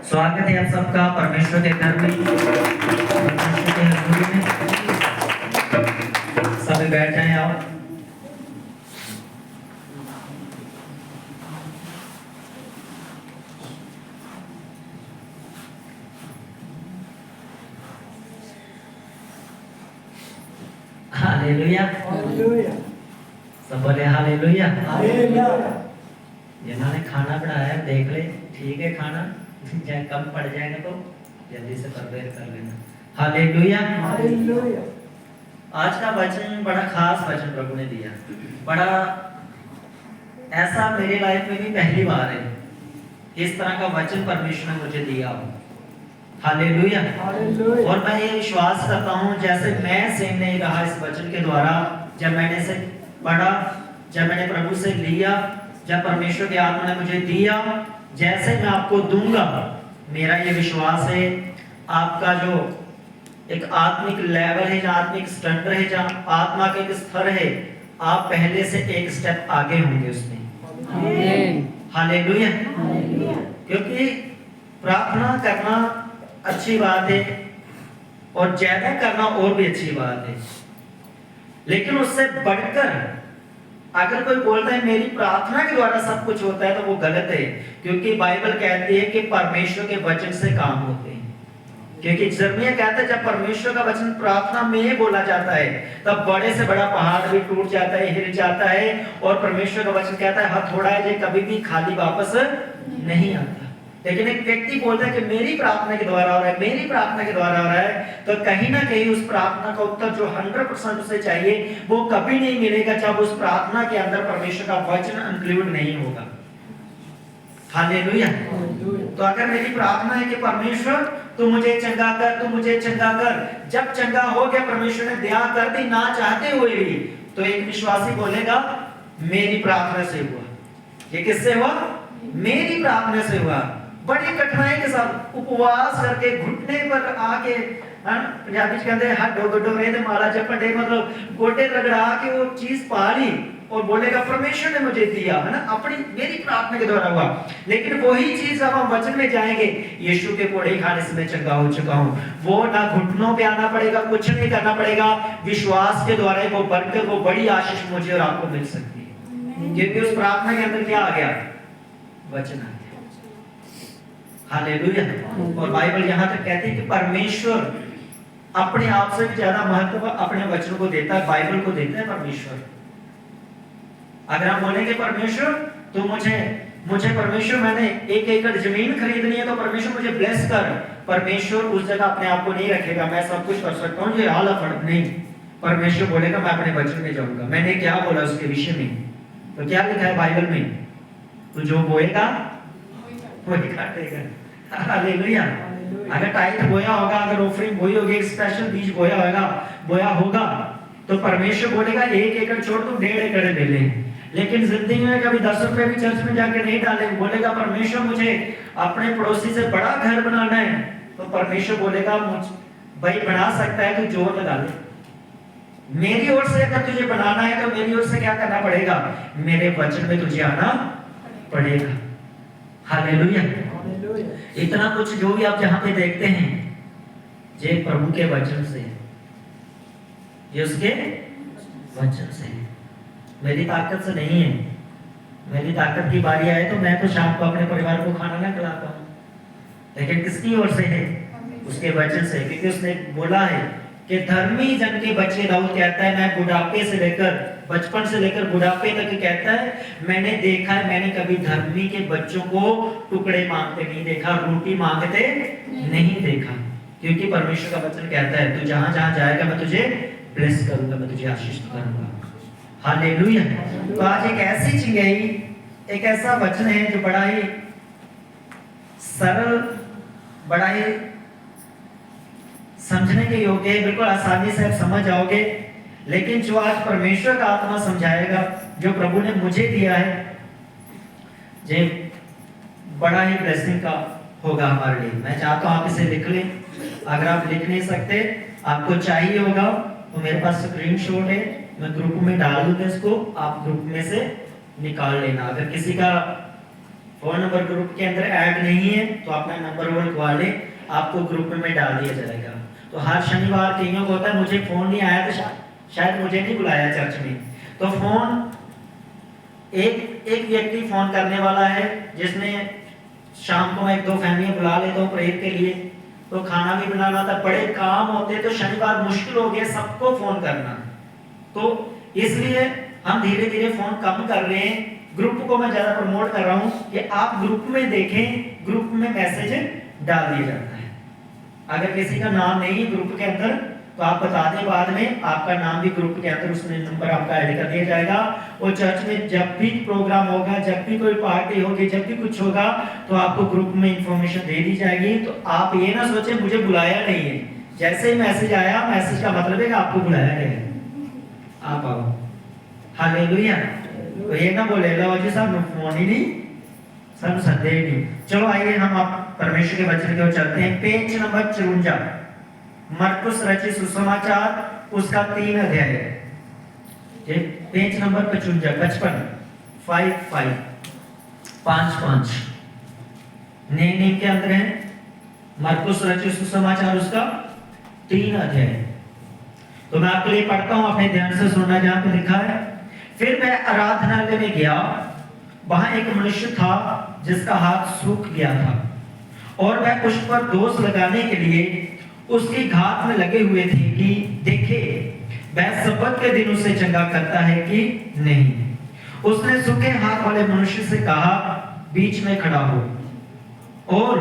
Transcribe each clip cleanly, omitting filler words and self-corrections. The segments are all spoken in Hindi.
स्वागत है आप सबका परमेश्वर के घर में, परमेश्वर के हजूरी में। सभी बैठ जाएं आप। हालेलुया, सब बोले हालेलुया। जिन्होंने खाना बनाया है देख ले, ठीक है खाना, चाहे कम पड़ जाएगा तो जल्दी से प्रिपेयर कर लेना। हालेलुया। आज का वचन बड़ा खास वचन प्रभु ने दिया, बड़ा ऐसा मेरी लाइफ में भी पहली बार है इस तरह का वचन परमेश्वर ने मुझे दिया हो। हालेलुया। और मैं ये विश्वास करता हूँ जैसे मैं सीख नहीं रहा इस वचन के द्वारा, जब मैंने इसे पढ़ा, जब मैंने प्रभु से लिया, जब परमेश्वर की आत्मा ने मुझे दिया, जैसे मैं आपको दूंगा, मेरा ये विश्वास है आपका जो एक आत्मिक लेवल है, जो आत्मिक स्टैंडर्ड है, जहाँ आत्मा का एक स्तर है, आप पहले से एक स्टेप आगे होंगे उसमें। हालेलुया। क्योंकि प्रार्थना करना अच्छी बात है और ज्यादा करना और भी अच्छी बात है, लेकिन उससे बढ़कर अगर कोई बोलता है मेरी प्रार्थना के द्वारा सब कुछ होता है तो वो गलत है। क्योंकि बाइबल कहती है कि परमेश्वर के वचन से काम होते हैं। क्योंकि यिर्मयाह कहता है जब परमेश्वर का वचन प्रार्थना में बोला जाता है तब बड़े से बड़ा पहाड़ भी टूट जाता है, हिल जाता है। और परमेश्वर का वचन कहता है हथौड़ा है जो कभी भी खाली वापस नहीं आता। लेकिन एक व्यक्ति बोलता है कि मेरी प्रार्थना के द्वारा हो रहा है, मेरी प्रार्थना के द्वारा हो रहा है, तो कहीं ना कहीं उस प्रार्थना का उत्तर जो 100% उसे चाहिए वो कभी नहीं मिलेगा जब उस प्रार्थना के अंदर परमेश्वर का वचन इंक्लूड नहीं होगा। हालेलुया। तो अगर मेरी प्रार्थना है कि परमेश्वर तू मुझे चंगा कर, तू मुझे चंगा कर, जब चंगा हो गया, परमेश्वर ने दया कर दी ना चाहते हुए भी, तो एक विश्वासी बोलेगा मेरी प्रार्थना से हुआ। ये किससे हुआ? मेरी प्रार्थना से हुआ। बड़ी कठिनाई के साथ उपवास करके घुटने पर आके, पंजाबी कहते हैं हाथ डोगो रे ते माला चपटे, मतलब गोटे रगड़ा के वो चीज पा ली और बोलेगा परमेश्वर ने मुझे दिया, है ना, अपनी मेरी प्रार्थना के द्वारा हुआ। लेकिन वही चीज जब हम वचन में जाएंगे, यीशु के कोड़े खाने से मैं चंगा हो चुका हूँ, वो ना घुटनों पे आना पड़ेगा, कुछ नहीं करना पड़ेगा, विश्वास के द्वारा वो बरकत, वो बड़ी आशीष मुझे और आपको मिल सकती है। क्योंकि उस प्रार्थना के अंदर क्या आ गया? वचन आ गया। हालेलुया। और बाइबल यहाँ तक कहती है कि परमेश्वर अपने आप से भी ज्यादा महत्व अपने वचन को देता है, बाइबल को देता है परमेश्वर। अगर हम बोलेंगे परमेश्वर तो मुझे परमेश्वर मैंने 1 एकड़ जमीन खरीदनी है तो परमेश्वर मुझे ब्लेस कर, परमेश्वर उस जगह अपने आप को नहीं रखेगा मैं सब कुछ कर सकता हूँ ये हाल फर्क नहीं। परमेश्वर बोलेगा मैं अपने वचन में जाऊंगा, मैंने क्या बोला उसके विषय में, तो क्या लिखा है बाइबल में, तो जो बोएगा वही काटेगा। हालेलुया। अगर टाइट बोया होगा, अगर ऑफरिंग बोई होगी, स्पेशल बीज बोया होगा तो परमेश्वर बोलेगा 1 एकड़ छोड़ तू 1.5 एकड़ ले ले। लेकिन जिंदगी में कभी 10 रुपए भी चर्च में जाके नहीं डाले, बोलेगा परमेश्वर मुझे अपने पड़ोसी से बड़ा घर बनाना है, तो परमेश्वर बोलेगा भाई बना सकता है तू जोर लगा ले, मेरी ओर से अगर तुझे बनाना है तो मेरी ओर से क्या करना पड़ेगा, मेरे वचन में तुझे आना पड़ेगा। हालेलुया। इतना कुछ जो भी आप जहां पे देखते हैं ये प्रभु के वचन से, ये उसके वचन से, मेरी ताकत से नहीं है। मेरी ताकत की बारी आए तो मैं तो शाम को अपने परिवार को खाना ना खिलाता हूँ, लेकिन किसकी ओर से है? उसके वचन से। क्योंकि उसने बोला है कि धर्मी जन के बच्चे, दाऊद कहता है मैं बुढ़ापे से लेकर, बचपन से लेकर बुढ़ापे तक कहता है मैंने देखा है, मैंने कभी धर्मी के बच्चों को टुकड़े मांगते नहीं देखा, रोटी मांगते नहीं देखा। क्योंकि परमेश्वर का वचन कहता है तू जहां जहां जाएगा मैं तुझे ब्लेस करूंगा, मैं तुझे आशीष करूंगा। हालेलुया। तो आज एक ऐसी चिंगाई, एक ऐसा वचन है जो बड़ा ही सरल, बड़ा ही समझने के योग्य है, बिल्कुल आसानी से आप समझ जाओगे। लेकिन जो आज परमेश्वर का आत्मा समझाएगा, जो प्रभु ने मुझे दिया है, ये बड़ा ही ब्लेसिंग का होगा हमारे लिए। मैं चाहता हूं आप इसे लिख लें। अगर आप लिख नहीं सकते, आपको चाहिए होगा तो मेरे पास स्क्रीनशॉट है, मैं ग्रुप में डाल दूंगा इसको, आप ग्रुप में से निकाल लेना। अगर किसी का फोन नंबर ग्रुप के अंदर ऐड नहीं है तो अपना नंबर वो लिखवा ले, आपको ग्रुप में डाल दिया जाएगा। तो हर शनिवार कईयों को होता है मुझे फोन नहीं आया तो शायद मुझे नहीं बुलाया चर्च में। तो फोन एक व्यक्ति फोन करने वाला है जिसने शाम को मैं 1-2 फैमिली बुला लेता हूँ प्रेयर के लिए, तो खाना भी बनाना था, बड़े काम होते तो शनिवार मुश्किल हो गया सबको फोन करना। तो इसलिए हम धीरे धीरे फोन कम कर रहे हैं। ग्रुप को मैं ज्यादा प्रमोट कर रहा हूँ कि आप ग्रुप में देखें, ग्रुप में मैसेज डाल दिया जाता है। अगर किसी का नाम नहीं है ग्रुप के अंदर तो आप बता दें, बाद में आपका नाम भी ग्रुप के अंदर उसमें नंबर आपका ऐड कर दिया जाएगा। और चर्च में जब भी प्रोग्राम होगा, जब भी कोई पार्टी होगी, जब भी कुछ होगा तो आपको ग्रुप में इंफॉर्मेशन दे दी जाएगी। तो आप ये ना सोचें मुझे बुलाया नहीं है, जैसे ही मैसेज आया, मैसेज का मतलब है कि आपको बुलाया गया है, आप आओ। हालेलुया। तो ये ना बोले लो जी साहब फोन ही नहीं, सब सदे ही नहीं। चलो आइए हम आप परमेश्वर के वचन की ओर चलते हैं। पेज नंबर 54, मरकुस रचित सुसमाचार, उसका 3 अध्याय है। पेज नंबर 55, 5 नए के अंदर है। मरकुस रचित सुसमाचार उसका 3 अध्याय। तो मैं आपके लिए पढ़ता हूं, अपने ध्यान से सुनना। जहां पे लिखा है, फिर मैं आराधनालय में गया, वहां एक मनुष्य था जिसका हाथ सूख गया था और वह उस पर दोष लगाने के लिए उसकी घात में लगे हुए थे कि देखे वह सबत के दिन उसे चंगा करता है कि नहीं। उसने सूखे हाथ वाले मनुष्य से कहा, बीच में खड़ा हो, और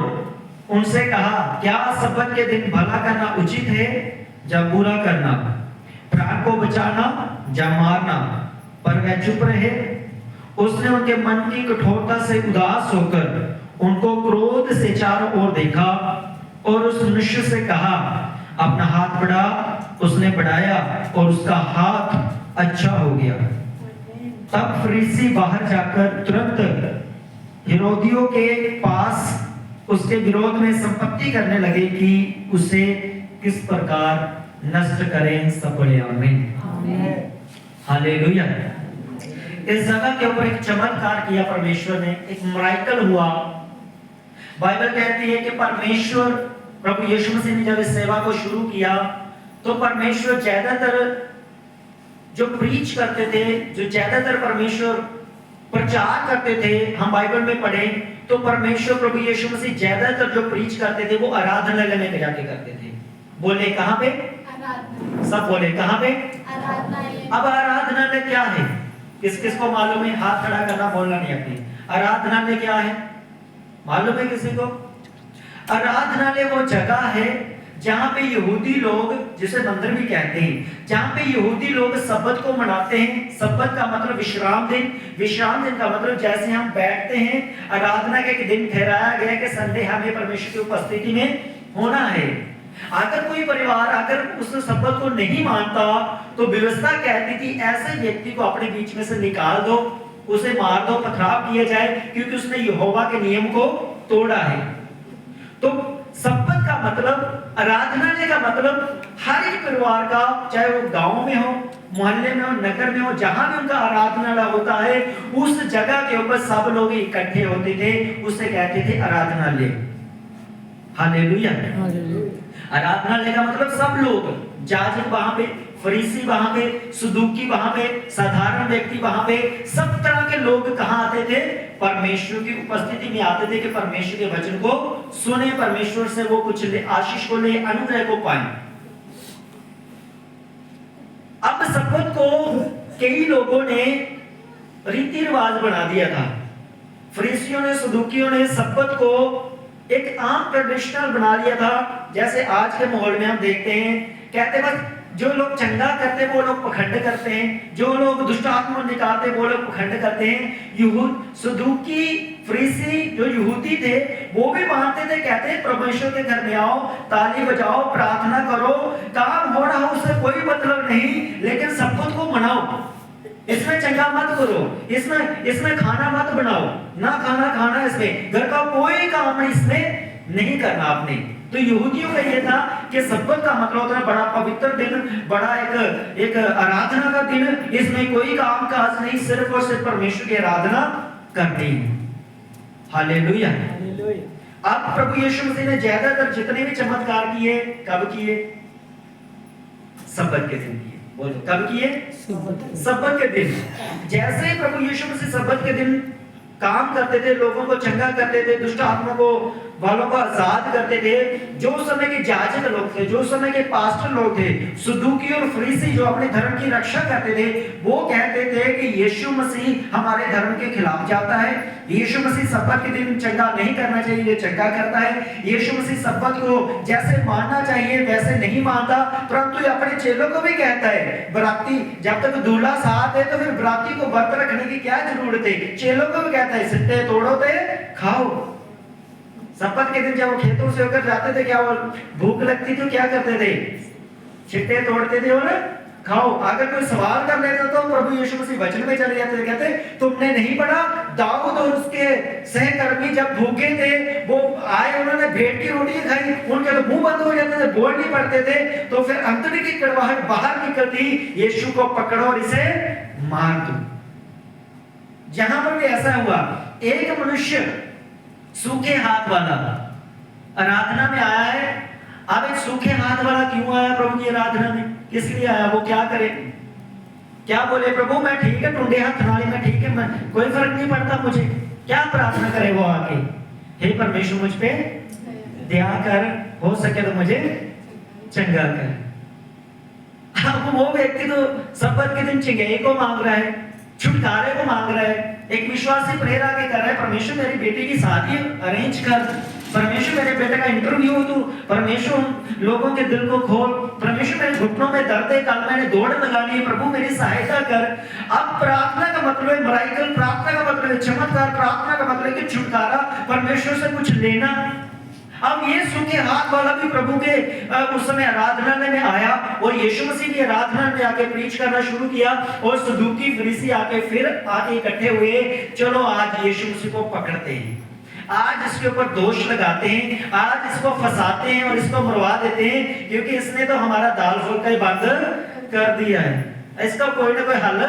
उनसे कहा, क्या सबत के दिन भला करना उचित है या बुरा करना, प्राण को बचाना या मारना? पर वह चुप रहे। उसने उनके मन की कठोरता से उदास होकर उनको क्रोध से चारों ओर देखा और उस मनुष्य से कहा, अपना हाथ बढ़ा। उसने बढ़ाया और उसका हाथ अच्छा हो गया। तब फरीसी बाहर जाकर तुरंत हेरोदियों के पास उसके विरोध में संपत्ति करने लगे कि उसे किस प्रकार नष्ट करें। सब बोले आमीन, हालेलुया। इस जगह के ऊपर एक चमत्कार किया परमेश्वर ने, एक मिरेकल हुआ। बाइबल कहती है कि परमेश्वर प्रभु यीशु मसीह ने जब इस सेवा को शुरू किया तो परमेश्वर ज्यादातर जो प्रीच करते थे, जो ज्यादातर परमेश्वर प्रचार करते थे, हम बाइबल में पढ़े तो परमेश्वर प्रभु यीशु मसीह ज्यादातर जो प्रीच करते थे वो आराधनालय में जाके करते थे। बोले कहां पे? सब बोले कहां पे? अब आराधनालय क्या है? किस किस को मालूम है? हाथ खड़ा करना, बोलना नहीं अपनी। आराधनालय क्या है मालूम है किसी को? आराधनालय वो जगह है जहां पे यहूदी लोग, जिसे मंदिर भी कहते हैं, जहां पे यहूदी लोग सब्बत को मनाते हैं। सब्बत का मतलब विश्राम दिन। विश्राम दिन का मतलब जैसे हम बैठते हैं, आराधना का एक दिन ठहराया गया कि संडे हमें परमेश्वर की उपस्थिति में होना है। अगर कोई परिवार अगर उस सब्बत को नहीं मानता तो व्यवस्था कहती थी ऐसे व्यक्ति को अपने बीच में से निकाल दो, उसे मार दो, पथराव किया जाए, क्योंकि उसने यहोवा के नियम को तोड़ा है। तो सब्बत का मतलब, आराधनालय का मतलब हर एक परिवार का, चाहे वो गांव में हो, मोहल्ले में हो, नगर में हो, जहां भी उनका आराधनालय होता है, उस जगह के ऊपर सब लोग इकट्ठे होते थे, उसे कहते थे आराधनालय। हालेलुया। आराधनालय का मतलब सब लोग, जाजक वहां पे, फरीसी वहां पे, सदूकी वहां पे, साधारण व्यक्ति वहां पे, सब तरह के लोग कहां आते थे? परमेश्वर की उपस्थिति में आते थे कि परमेश्वर के वचन को सुने, परमेश्वर से वो कुछ ले, आशीष को ले, अनुग्रह को पाए। अब सब्बत को कई लोगों ने रीति रिवाज बना दिया था। फरीसियों ने, सदूकियों ने सब्बत को एक आम ट्रेडिशनल बना लिया था। जैसे आज के माहौल में हम देखते हैं, कहते बस जो लोग चंगा करते वो लोग पखंड करते हैं, जो लोग दुष्ट आत्मा निकालते वो लोग पखंड करते हैं। सदूकी, फरीसी जो यहूदी थे वो भी मानते थे, कहते हैं परमेश्वर के घर में आओ, ताली बजाओ, प्रार्थना करो, काम हो रहा हो उससे कोई मतलब नहीं, लेकिन सब्बत को मनाओ, इसमें चंगा मत करो, इसमें खाना मत बनाओ, ना खाना इसमें, घर का कोई काम इसमें नहीं करना आपने। तो यहूदियों का ये था कि सब्बत का मतलब होता है बड़ा पवित्र दिन, बड़ा एक आराधना का दिन, इसमें कोई काम काज नहीं, सिर्फ और सिर्फ परमेश्वर की आराधना करनी है। हालेलुया। हालेलुया। अब प्रभु यीशु मसीह ने ज्यादातर जितने भी चमत्कार किए कब किए? सब्बत के दिन किए। बोलो कब किए? सब्बत के दिन। जैसे ही प्रभु यीशु मसीह सब्बत के दिन काम करते थे, लोगों को चंगा करते थे, दुष्ट आत्मा को वालों को आजाद करते थे, जो समय के याजक लोग थे, जो समय के पास्टर लोग थे, सदूकी और फरीसी जो अपने धर्म की रक्षा करते थे, वो कहते थे कि यीशु मसीह हमारे धर्म के खिलाफ जाता है, यीशु मसीह सब्बत के दिन चंगा नहीं करना चाहिए, ये चंगा करता है, यीशु मसीह सब्बत को जैसे मानना चाहिए वैसे नहीं मानता, परंतु ये अपने चेलों को भी कहता है, बराती जब तक दूल्हा साथ है तो फिर बराती को व्रत रखने की क्या जरूरत है? चेलों को भी कहता है सिट्टे तोड़ो ते खाओ। सब्बत के दिन जब वो खेतों से होकर जाते थे, क्या वो भूख लगती तो क्या करते थे? छिट्टे तोड़ते थे और खाओ। अगर कोई सवाल कर लेता तो प्रभु यीशु मसीह वचन में चले जाते थे, कहते तुमने नहीं पढ़ा दाऊद और उसके सहकर्मी जब भूखे थे, वो आए, उन्होंने भेड़ की रोटी खाई, उनके तो मुंह बंद हो जाते थे, बोल नहीं पड़ते थे, तो फिर अंतड़ी की कड़वाहट बाहर निकलती, यीशु को पकड़ो और इसे मार दो। जहां पर भी ऐसा हुआ, एक मनुष्य सूखे हाथ वाला आराधना में आया है। अब एक सूखे हाथ वाला क्यों आया प्रभु की आराधना में? किस लिए आया? वो क्या करे? क्या बोले? प्रभु मैं ठीक है, टुंडे हाथ थनाली में ठीक है, मैं कोई फर्क नहीं पड़ता मुझे। क्या प्रार्थना करे वो आके? हे परमेश्वर मुझ पे दया कर, हो सके तो मुझे चंगा कर। अब वो व्यक्ति तो सब्बत के दिन चंगाई को मांग रहा है, छुटकारे को मांग रहा है। एक विश्वासी प्रेयर आके कर रहा है, परमेश्वर मेरी बेटी की शादी अरेंज कर, परमेश्वर मेरे बेटे का इंटरव्यू तू, परमेश्वर लोगों के दिल को खोल, परमेश्वर मेरे घुटनों में दर्द है, कल मैंने दौड़ लगा ली, प्रभु मेरी सहायता कर। अब प्रार्थना का मतलब है मिरेकल, प्रार्थना का मतलब है चमत्कार, प्रार्थना का मतलब है कि छुटकारा, परमेश्वर से कुछ लेना। अब ये सूखे हाथ वाला भी प्रभु के उस समय आराधना में आया और यीशु मसीह की आराधना में आके प्रीच करना शुरू किया और सदूकी फरीसी आके फिर आके इकट्ठे हुए, चलो आज यीशु मसीह को पकड़ते हैं, आज इसके ऊपर दोष लगाते हैं, आज इसको फंसाते हैं और इसको मरवा देते हैं, क्योंकि इसने तो हमारा दाल फुल्का ही बंद कर दिया है, इसका कोई ना कोई हल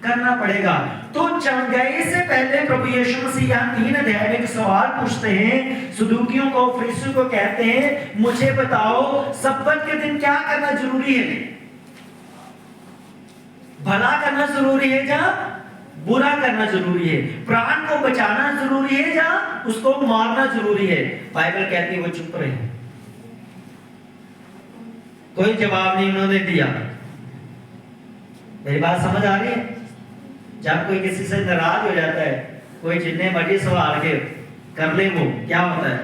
करना पड़ेगा। तो चंगाई से पहले प्रभु यीशु मसीह यहाँ 3 अध्याय में एक सवाल पूछते हैं, सदूकियों को, फरीसियों को कहते हैं, मुझे बताओ सब्बत के दिन क्या करना जरूरी है? भला करना जरूरी है या बुरा करना जरूरी है? प्राण को बचाना जरूरी है या उसको मारना जरूरी है? बाइबल कहती है वो चुप रहे, कोई जवाब नहीं उन्होंने दिया। मेरी बात समझ आ रही है? जब कोई किसी से नाराज हो जाता है, कोई जितने मर्जी सवाल के कर ले, वो क्या होता है?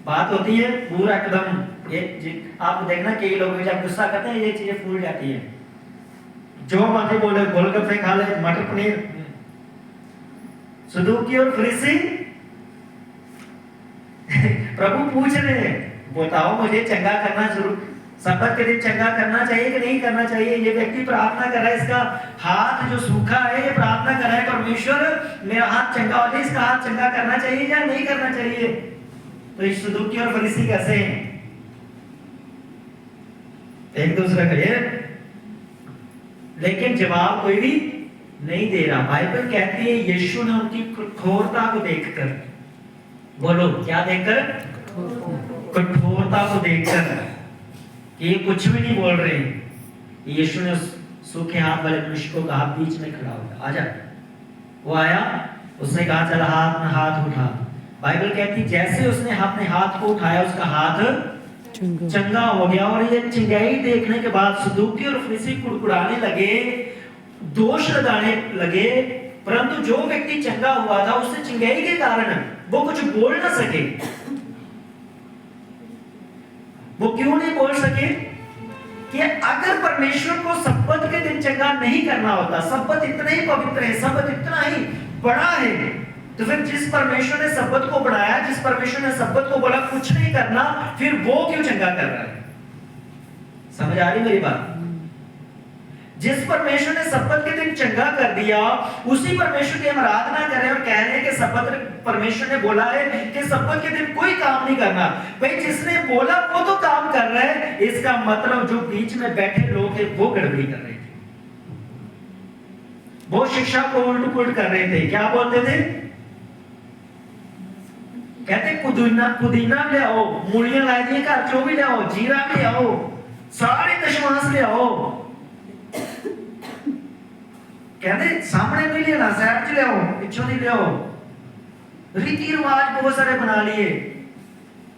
बात होती है पूरा एकदम ये, आप देखना कई लोग जब गुस्सा करते हैं ये चीजें फूल जाती है, जो मर्जी बोले, गोलगप्पे खा ले, मटर पनीर। सदूकी और फरीसी प्रभु पूछ रहे हैं, बताओ मुझे चंगा करना जरूर, सब्बत के दिन चंगा करना चाहिए कि नहीं करना चाहिए? ये व्यक्ति प्रार्थना कर रहा है, इसका हाथ जो सूखा है, ये प्रार्थना कर रहा है, परमेश्वर मेरा हाथ चंगा हो जाए, इसका हाथ चंगा करना चाहिए या नहीं करना चाहिए? तो इस सदूकी और फरीसी कैसे हैं? एक दूसरे का ये, लेकिन जवाब कोई भी नहीं दे रहा। बाइबल कहती है यीशु ने उनकी कठोरता को देखकर, बोलो क्या देखकर? कठोरता को देखकर, ये कुछ भी नहीं बोल रहे, यीशु ने सूखे हाथ वाले मनुष्य को कहा, बीच में खड़ा होगा, आजा। वो आया, उसने कहा चल हाथ उठा। बाइबल कहती जैसे उसने अपने हाथ को उठाया, उसका हाथ चंगा हो गया। और ये चंगाई देखने के बाद सदूकी और फरीसी कुड़कुड़ाने लगे, दोष लगाने लगे, परंतु जो व्यक्ति चंगा हुआ था उससे चंगाई के कारण वो कुछ बोल ना सके। वो क्यों नहीं बोल सके? कि अगर परमेश्वर को सब्बत के दिन चंगा नहीं करना होता, सब्बत इतना ही पवित्र है, सब्बत इतना ही बड़ा है, तो फिर जिस परमेश्वर ने सब्बत को बढ़ाया, जिस परमेश्वर ने सब्बत को बोला कुछ नहीं करना, फिर वो क्यों चंगा कर रहा है? समझ आ रही मेरी बात? जिस परमेश्वर ने सब्बत के दिन चंगा कर दिया, उसी परमेश्वर की हम आराधना कर रहे हैं और कह रहे हैं कि सब्बत परमेश्वर ने बोला है कि सब्बत के दिन कोई काम नहीं करना। भाई जिसने बोला वो तो काम कर रहा है, इसका मतलब जो बीच में बैठे लोग थे वो गड़बड़ी कर रहे थे, वो शिक्षा को उल्ट पुल्ट कर रहे थे। क्या बोलते थे? कहते पुदीना ले आओ, मूलियां लाई दी घर चो भी ले आओ, जीरा भी ले आओ, सारे दशमांश ले आओ। कहते सामने भी लेना, साइड च ले आओ, पिछों नहीं ले आओ। रीति रिवाज बहुत सारे बना लिए,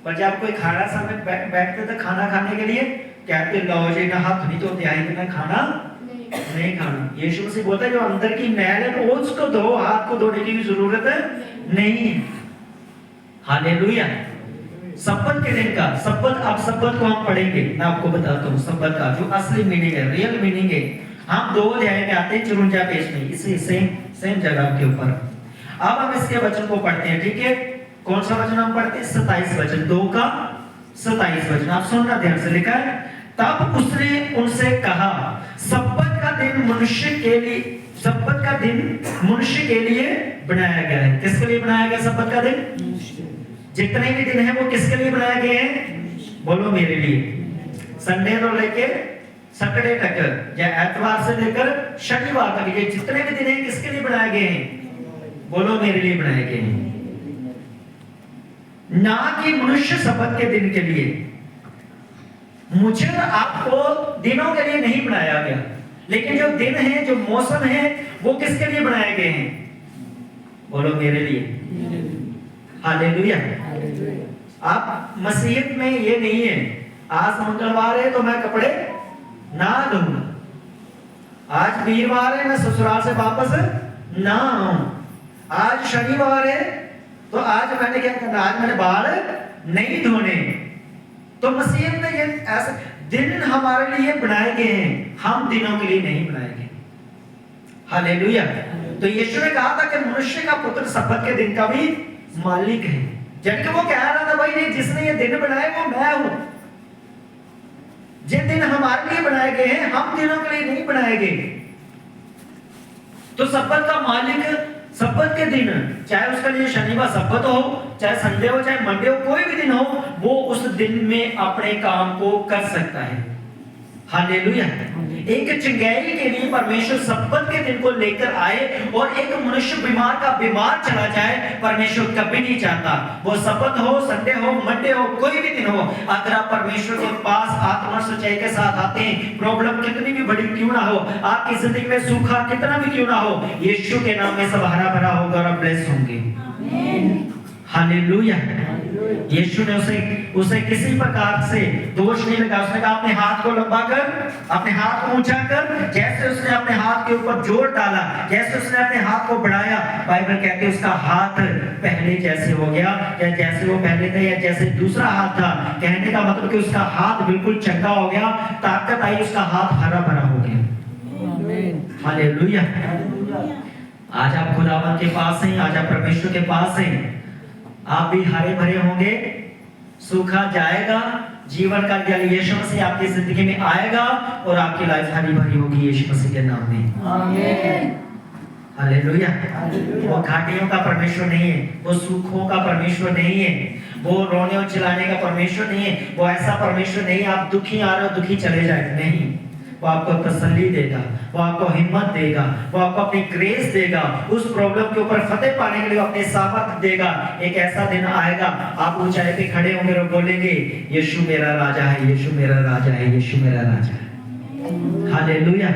पर जब कोई खाना समय बैठते तो खाना खाने के लिए कहते लो जी ना हाथ नहीं धोते आई तो खाना नहीं खाना। यीशु मसीह बोलता है जो अंदर की मैल है तो उसको धो, हाथ को धोने की भी जरूरत नहीं है। हालेलुया। सब्बत के दिन का सब्बत, अब सब्बत को हम पढ़ेंगे, मैं आपको बताता हूँ सब्बत का जो असली मीनिंग है, रियल मीनिंग है। हम 2 अध्याय में आते हैं 54 पेज में, इसी सेम जगह के ऊपर। अब हम इसके वचन को पढ़ते हैं, ठीक है। कौन सा वचन हम पढ़ते हैं? 27 वचन, 2 का 27 वचन। आप सुनना ध्यान से, लिखा है तब उसने उनसे कहा सब्बत का दिन मनुष्य के लिए, सब्बत का दिन मनुष्य के लिए बनाया गया है। किसके लिए बनाया गया सब्बत का दिन? जितने भी दिन हैं वो किसके लिए बनाए गए हैं? बोलो मेरे लिए। संडे तो लेके सैटरडे तक या एतवार से लेकर शनिवार तक ये जितने भी दिन हैं किसके लिए बनाए गए हैं? बोलो मेरे लिए बनाए गए हैं। ना कि मनुष्य सब्बत के दिन के लिए। मुझे और आपको दिनों के लिए नहीं बनाया गया, लेकिन जो दिन है, जो मौसम है, वो किसके लिए बनाए गए हैं? बोलो मेरे लिए। हालेलुया। आप मसीहत में ये नहीं है आज मंगलवार है तो मैं कपड़े ना धोऊंगा, आज वीरवार है मैं ससुराल से वापस ना आऊं, आज शनिवार है तो आज मैंने क्या करना, आज मैंने बाल नहीं धोने। तो मसीहत में ये ऐसे दिन हमारे लिए बनाए गए हैं, हम दिनों के लिए नहीं बनाए गए। हालेलुया। तो यीशु ने कहा था कि मनुष्य का पुत्र सब्बत के दिन का भी मालिक है। जबकि वो कह रहा था भाई नहीं, जिसने ये दिन बनाए वो मैं हूं। जिन दिन हमारे लिए बनाए गए हैं, हम दिनों के लिए नहीं बनाए गए। तो सब्बत का मालिक सब्बत के दिन, चाहे उसके लिए शनिवार सब्बत हो, चाहे संडे हो, चाहे मंडे हो, कोई भी दिन हो, वो उस दिन में अपने काम को कर सकता है। हालेलुया। एक चंगाई के लिए परमेश्वर सब्बत के दिन को लेकर आए, और एक मनुष्य बीमार का बीमार चला जाए परमेश्वर कभी नहीं चाहता। वो सब्बत हो, संडे हो, मंडे हो, कोई भी दिन हो, अगर आप परमेश्वर के पास आत्मा सच्चाई के साथ आते हैं, प्रॉब्लम कितनी भी बड़ी क्यों ना हो, आपकी जिंदगी में सूखा कितना भी क्यों ना हो, यीशु के नाम में सब हरा भरा होगा और आप ब्लेस होंगे। हालेलुया। यीशु ने उसे किसी प्रकार से दोष नहीं लगा। उसने कहा अपने हाथ को लंबा कर, अपने हाथ को ऊंचा कर। जैसे उसने अपने हाथ के ऊपर जोर डाला, जैसे उसने अपने हाथ को बढ़ाया, बाइबल कहती है उसका हाथ पहले जैसे हो गया, या जैसे वो पहले था या जैसे दूसरा हाथ था। कहने का मतलब कि उसका हाथ बिल्कुल चंगा हो गया, ताकत आई, उसका हाथ हरा भरा हो गया। हालेलुया। आज आप खुदावन के पास हैं, आज आप परमेश्वर के पास हैं, आप भी हरे भरे होंगे, सूखा जाएगा, जीवन का जल यीशु मसीह आपकी जिंदगी में आएगा और आपकी लाइफ हरी भरी होगी यीशु मसीह के नाम में। आमीन। हालेलुया। वो घाटियों का परमेश्वर नहीं है, वो सूखों का परमेश्वर नहीं है, वो रोने और चिल्लाने का परमेश्वर नहीं है, वो ऐसा परमेश्वर नहीं है आप दुखी आ रहे हो दुखी चले जाए, नहीं। वो आपको तसल्ली देगा, वो आपको हिम्मत देगा, वो आपको अपनी ग्रेस देगा, उस प्रॉब्लम के ऊपर फतेह पाने के लिए अपने सामर्थ देगा। एक ऐसा दिन आएगा आप ऊंचाई पे खड़े होंगे और बोलेंगे यीशु मेरा राजा है, यीशु मेरा राजा है, यीशु मेरा राजा है। हालेलुया।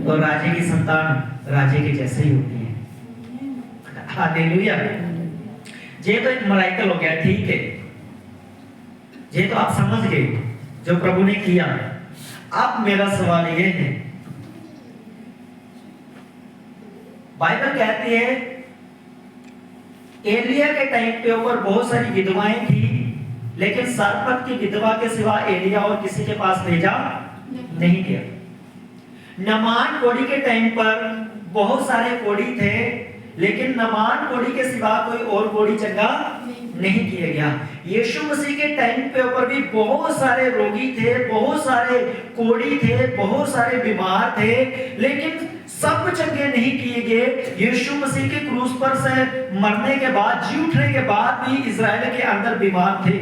तो राजे की संतान राजे के जैसे ही होती है। हालेलुया। ये तो एक मलाइकल हो गया, ठीक है, ये तो आप समझ गए जो प्रभु ने किया। अब मेरा सवाल ये है, बाइबल कहती है एलिया के टाइम पे ऊपर बहुत सारी विधवाएं थी, लेकिन सरपत की विधवा के सिवा एलिया और किसी के पास भेजा नहीं गया। नमान कोढ़ी के टाइम पर बहुत सारे कोढ़ी थे, लेकिन नमान कोढ़ी के सिवा कोई और कोढ़ी चंगा नहीं किया गया। यीशु मसीह के टाइम पे ऊपर भी बहुत सारे रोगी थे, बहुत सारे कोढ़ी थे, बहुत सारे बीमार थे, लेकिन सब चंगे नहीं किए गए। यीशु मसीह के क्रूस पर से मरने के बाद, जी उठने के बाद भी इजराइल के अंदर बीमार थे,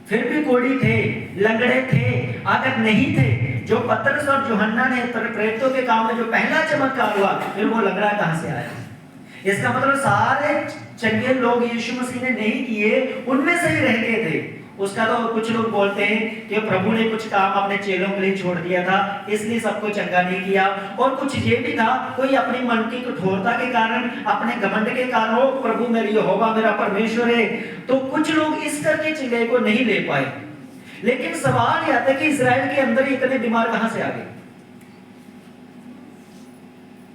फिर भी कोढ़ी थे, लंगड़े थे। अगर नहीं थे, जो पतरस और यूहन्ना ने प्रेरितों के काम में जो पहला चमत्कार हुआ, फिर वो लंगड़ा कहां से आया? इसका मतलब सारे चंगे लोग यीशु मसीह ने नहीं किए, उनमें से ही रह गए थे। उसका तो कुछ लोग बोलते हैं कि प्रभु ने कुछ काम अपने चेलों के लिए छोड़ दिया था, इसलिए सबको चंगा नहीं किया। और कुछ ये भी था, कोई अपनी मन की कठोरता के कारण, अपने घमंड के कारण, हो प्रभु मेरी यहोवा मेरा परमेश्वर है, तो कुछ लोग इस करके चंगाई को नहीं ले पाए। लेकिन सवाल यह आता है कि इजराइल के अंदर इतने बीमार कहां से आ गए?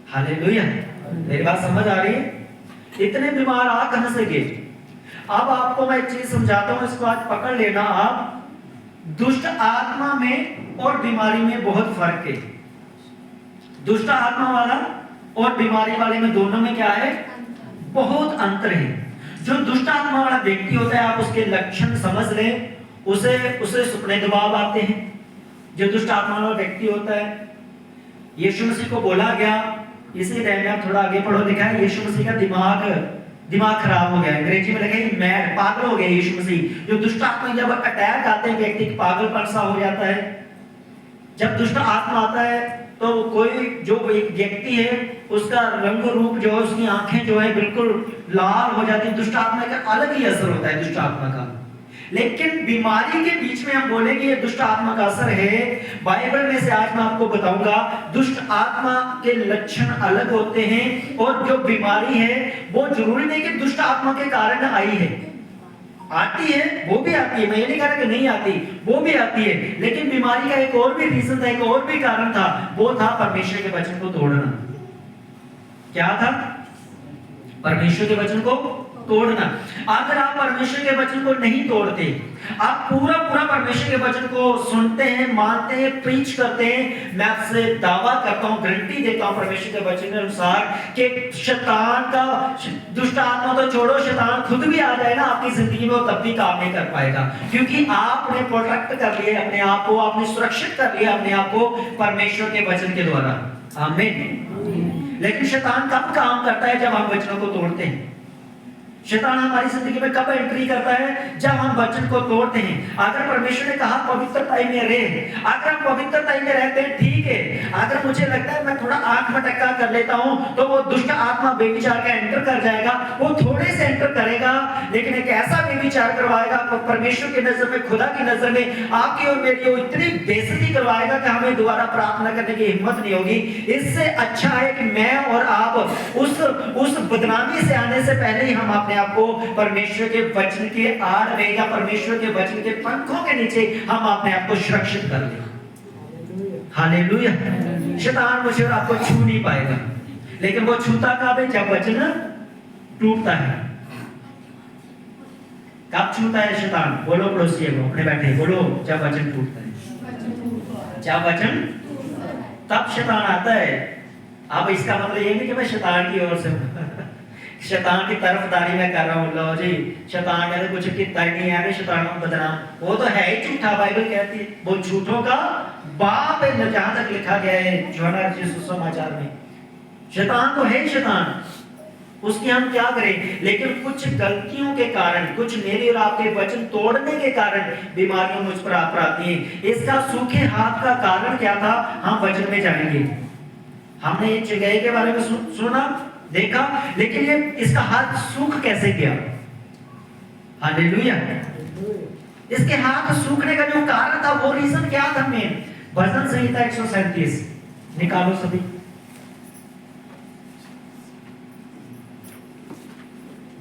हालेलुया, मेरी बात समझ आ रही है? इतने बीमार आ कहां से गए? अब आपको मैं एक चीज समझाता हूं, इसको आज पकड़ लेना आप। दुष्ट आत्मा में और बीमारी में बहुत फर्क है। दुष्ट आत्मा वाला और बीमारी वाले में, दोनों में क्या है? बहुत अंतर है। जो दुष्ट आत्मा वाला व्यक्ति होता है, आप उसके लक्षण समझ लें, उसे सुपने दबाव आते हैं। जो दुष्ट आत्मा वाला व्यक्ति होता है, यीशु मसीह को बोला गया, इसी टाइम में आप थोड़ा आगे पढ़ो, लिखा है यीशु मसीह का दिमाग खराब हो गया। अंग्रेजी में लिखा है मैड, पागल हो गया यीशु मसीह। जो दुष्ट आत्मा जब अटैक आते हैं, व्यक्ति पागलपन सा हो जाता है। जब दुष्ट आत्मा आता है तो कोई जो एक व्यक्ति है, उसका रंग रूप जो है, उसकी आंखें जो है बिल्कुल लाल हो जाती है। दुष्ट आत्मा का अलग ही असर होता है दुष्ट आत्मा का। लेकिन बीमारी के बीच में हम बोलेंगे ये दुष्ट आत्मा का असर है। बाइबल में से आज मैं आपको बताऊंगा, दुष्ट आत्मा के लक्षण अलग होते हैं, और जो बीमारी है वो जरूरी नहीं कि दुष्ट आत्मा के कारण आई है। आती है, वो भी आती है, मैं ये नहीं कह रहा कि नहीं आती, वो भी आती है। लेकिन बीमारी का एक और भी रीजन था, एक और भी कारण था, वो था परमेश्वर के वचन को तोड़ना। क्या था? परमेश्वर के वचन को तोड़ना। अगर आप परमेश्वर के वचन को नहीं तोड़ते, आप पूरा परमेश्वर के वचन को सुनते हैं, मानते हैं, प्रीच करते हैं, मैं आपसे दावा करता हूं, गारंटी देता हूं परमेश्वर के वचन के अनुसार कि शैतान का, दुष्ट आत्मा तो छोड़ो, शैतान खुद भी आ जाए ना आपकी जिंदगी में, वो तब भी काम नहीं कर पाएगा, क्योंकि आपने प्रोटेक्ट कर लिया अपने आप को, आपने सुरक्षित कर लिया अपने आप को परमेश्वर के वचन के द्वारा। आमीन। लेकिन शैतान कब काम करता है? जब हम वचनों को तोड़ते हैं। शैतान हमारी जिंदगी में कब एंट्री करता है? जब हम वचन को तोड़ते हैं। अगर परमेश्वर ने कहा पवित्रता में रहे, अगर हम पवित्रता में रहते हैं, ठीक है। अगर मुझे लगता है मैं थोड़ा आंख मटक्का कर लेता हूं, तो वो दुष्ट आत्मा बेविचार का एंटर कर जाएगा, वो थोड़े से एंटर करेगा, लेकिन एक ऐसा बेविचार करवाएगा परमेश्वर की नजर में, खुदा की नजर में, आपकी और मेरी वो इतनी बेइज्जती करवाएगा कि हमें दोबारा प्रार्थना करने की हिम्मत नहीं होगी। इससे अच्छा है कि मैं और आप उस बदनामी से आने से पहले ही हम अपने आपको परमेश्वर के वचन के आड़ में, या परमेश्वर के वचन के पंखों के नीचे हम अपने आप को सुरक्षित कर लें। हालेलुया। शैतान मुझे और आपको छू नहीं पाएगा, लेकिन वो छूता कब है? जब वचन टूटता है। कब छूता है शैतान? बोलो पड़ोसी को, अपने बैठे बोलो, जब वचन टूटता है। जब वचन, तब शैतान आता है। अब इसका मतलब ये नहीं कि मैं शैतान की ओर से शैतान की तरफदारी में कर रहा हूं, लो जी शैतान ने तो कुछ किया ही नहीं है, शैतान बदनाम, वो तो है ही झूठा। बाइबल कहती है वो झूठों का बाप है, जहां तक लिखा गया है यूहन्ना सुसमाचार में। शैतान तो है शैतान, उसकी हम क्या करें? लेकिन कुछ गलतियों के कारण, कुछ मेरे और आपके वचन तोड़ने के कारण बीमारियां मुझ पर आती हैं। इसका सूखे हाथ का कारण क्या था? हम वचन में जाएंगे। हमने ये जगह के बारे में सुना, देखा, लेकिन ये इसका हाथ सूख कैसे गया? हालेलुया। इसके हाथ सूखने का जो कारण था, वो रीजन क्या था? मेन भजन संहिता 137 निकालो सभी।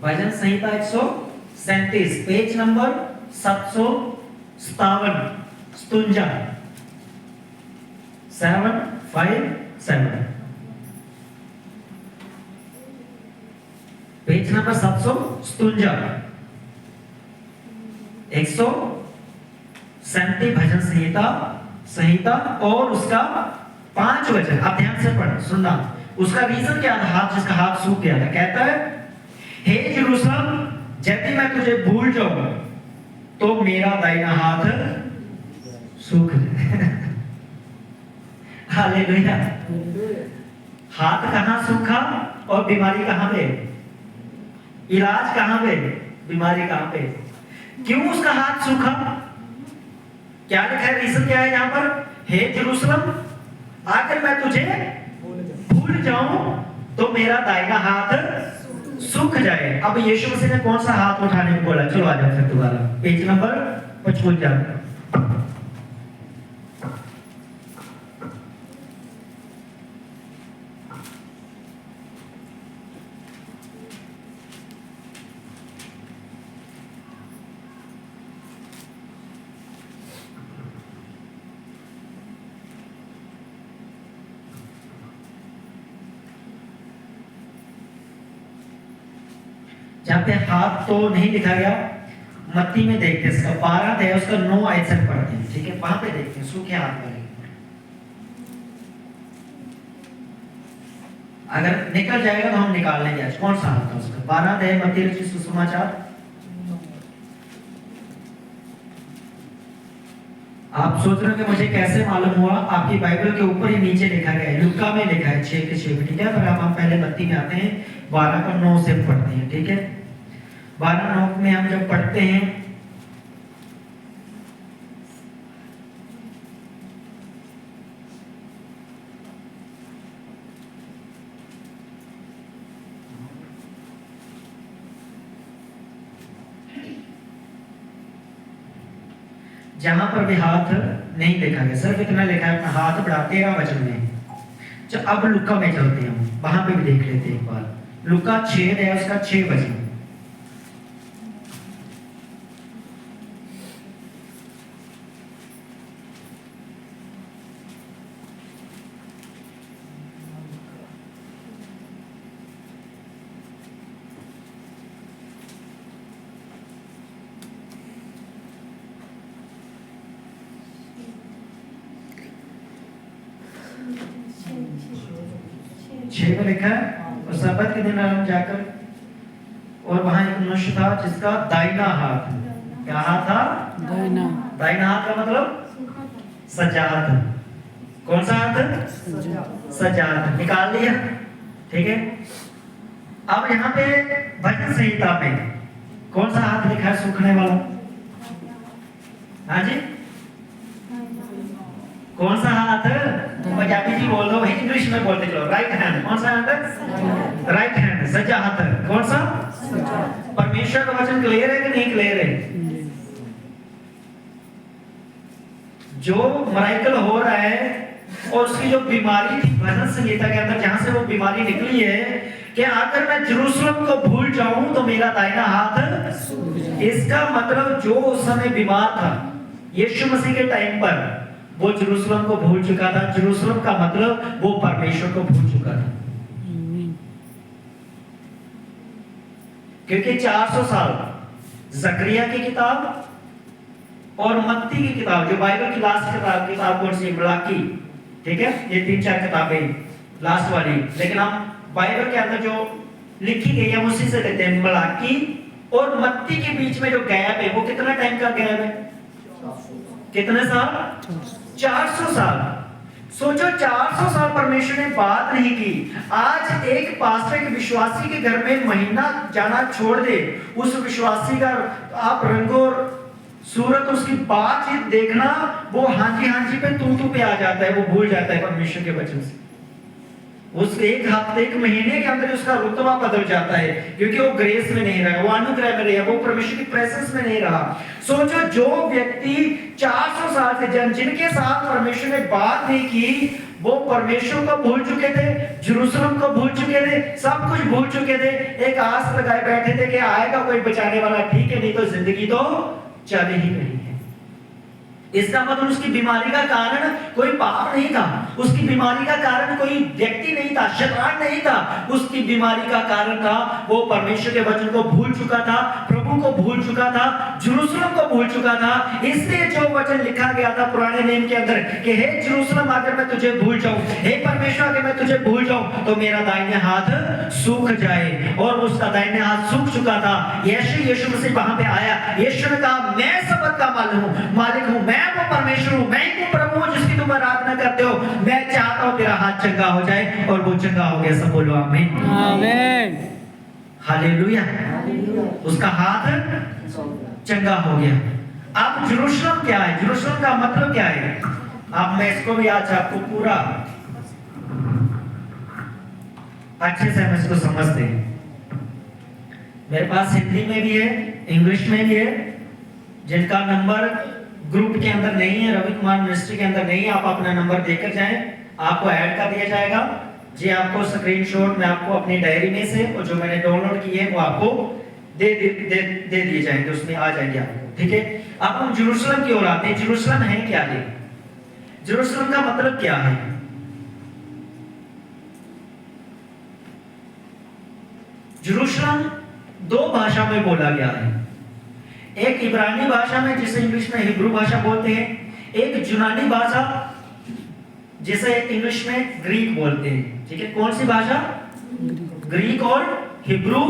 भजन संहिता 137 पेज नंबर 757 757 पेज नंबर 757 137 भजन संहिता और उसका 5 वचन। आप ध्यान से पढ़ सुनना। उसका रीजन क्या था? हाथ, जिसका हाथ सूख गया था, कहता है हे यरूशलेम, यदि मैं तुझे भूल जाऊं तो मेरा दाहिना हाथ सूख जाए। हालेलुया। हाथ कहां सूखा और बीमारी कहां पे? इलाज कहां पे? बीमारी कहां पे? क्यों उसका हाथ सूखा? क्या लिखा है? रीजन क्या है यहां पर? हे यरूशलेम, अगर मैं तुझे भूल जाऊं तो मेरा दाहिना हाथ सूख जाए। अब यीशु मसीह ने कौन सा हाथ उठाने को बोला? चलो आ जाओ फिर दोबारा पेज नंबर 55। जहाँ पे हाथ तो नहीं लिखा गया, मत्ती में देखते हैं इसका 12 है, उसका 9 आयत से पढ़ते हैं, ठीक है? वहां पे देखते हैं सूखे हाथ वाले। अगर निकल जाएगा तो हम निकाल लेंगे आज कौन सा हाथ था उसका। 12 है मत्ती लिखी सुसमाचार। आप सोच रहे हो कि मुझे कैसे मालूम हुआ? आपकी बाइबल के ऊपर ही नीचे लिखा गया है, लुका में लिखा है 6 के 6, ठीक है? पर अब हम पहले मत्ती में आते हैं, 12 का 9 से पढ़ते हैं, ठीक है? 12:9 में हम जब पढ़ते हैं, जहां पर भी हाथ नहीं देखा गया, सिर्फ इतना लिखा है अपना हाथ बढ़ा 13 वचन में। जब अब लुका में चलते हैं, हम वहां पे भी देख लेते हैं एक बार। लुका 6 है, उसका 6 वचन। छह में लिखा है, और सब्बत के दिन हम जाकर, और वहां एक मनुष्य था जिसका दाहिना हाथ, क्या हाथ था? दाहिना हाथ का मतलब सज्जा हाथ। कौन सा हाथ? सज्जा हाथ। निकाल लिया, ठीक है? अब यहाँ पे भजन संहिता में कौन सा हाथ लिखा है सूखने वाला? हाँ जी, कौन सा हाथ? पंजाबी जी बोल दो भाई, इंग्लिश में बोलते चलो। Right hand. कौन सा हाथ? राइट हैंड, सज्जा हाथ। कौन सा? परमेश्वर का वचन क्लियर है कि नहीं क्लियर है? जो मराइकल हो रहा है और उसकी जो बीमारी थी भजन संहिता के अंदर, जहां से वो बीमारी निकली है कि अगर मैं जेरूशलम को भूल जाऊं तो मेरा दाहिना हाथ, इसका मतलब जो उस समय बीमार था यीशु मसीह के टाइम पर, वो जेरूशलम को भूल चुका था। जेरूशलम का मतलब वो परमेश्वर को भूल चुका था। क्योंकि 400 साल जकरिया की किताब और मत्ती की किताब, जो बाइबल की लास्ट किताब कौन सी? मलाकी, ठीक है? ये 3-4 किताबें लास्ट वाली, लेकिन हम बाइबल के अंदर जो लिखी गई है उसी से लेते हैं। मलाकी और मत्ती के बीच में जो गैप है, वो कितना टाइम का गैप है? कितने साल? 400 साल। सोचो 400 साल परमेश्वर ने बात नहीं की। आज एक पास्टर के विश्वासी के घर में महीना जाना छोड़ दे, उस विश्वासी का आप रंगो और सूरत, उसकी बातचीत देखना, वो हांजी हांजी पे तू पे आ जाता है, वो भूल जाता है परमेश्वर के वचन से। उस एक हफ्ते एक महीने के अंदर उसका रुतबा बदल जाता है, क्योंकि वो ग्रेस में नहीं रहा, वो अनुग्रह में रहा, वो परमेश्वर की प्रेजेंस में नहीं रहा। सोचो जो व्यक्ति 400 साल से जिनके साथ परमेश्वर ने बात नहीं की, वो परमेश्वर को भूल चुके थे, जेरूशलम को भूल चुके थे, सब कुछ भूल चुके थे। एक आस लगाए बैठे थे कि आएगा कोई बचाने वाला, ठीक है, नहीं तो जिंदगी तो चल ही रही है। इसका मतलब उसकी बीमारी का कारण कोई पाप नहीं था, उसकी बीमारी का कारण कोई व्यक्ति नहीं था, शैतान नहीं था। उसकी बीमारी का कारण था वो परमेश्वर के वचन को भूल चुका था, प्रभु को भूल चुका था, जेरूशलम को भूल चुका था। इसलिए जो वचन लिखा गया था पुराने नियम के अंदर कि हे जेरूशलम अगर मैं तुझे भूल जाऊं, हे परमेश्वर अगर मैं तुझे भूल जाऊं तो मेरा दाहिने हाथ सूख जाए, और उसका दाहिने हाथ सूख चुका था। यीशु मसीह वहां पे आया, यीशु ने कहा मैं सबक का मालिक हूं, मैं वो परमेश्वर हूं, मैं ही प्रभु हूं जिसकी तुम आराधना करते हो। मैं चाहता हूं तेरा हाथ चंगा हो जाए, और वो चंगा हो गया। सब बोलो आमीन। आमीन। हालेलुया। उसका हाथ चंगा हो गया। अब जेरूशलम क्या है? जेरूशलम का मतलब क्या है? अब मैं इसको भी आज आपको पूरा अच्छे से हम इसको समझते हैं। मेरे पास हिंदी में भी है, इंग्लिश में भी है। जिनका नंबर ग्रुप के अंदर नहीं है, रवि कुमार मिनिस्ट्री के अंदर नहीं है, आप अपना नंबर देकर जाएं, आपको ऐड कर दिया जाएगा जी। आपको स्क्रीनशॉट मैं आपको अपनी डायरी में से और जो मैंने डाउनलोड की है वो आपको दे दिए जाएंगे, उसमें आ जाएंगे आपको, ठीक है। अब हम जेरूशलम की ओर आते हैं। जेरूशलम है क्या? ये जेरूशलम का मतलब क्या है? जेरूशलम दो भाषा में बोला गया है। एक इब्रानी भाषा में जिसे इंग्लिश में हिब्रू भाषा बोलते हैं, एक यूनानी भाषा जिसे इंग्लिश में ग्रीक बोलते हैं, ठीक है। कौन सी भाषा? ग्रीक और हिब्रू,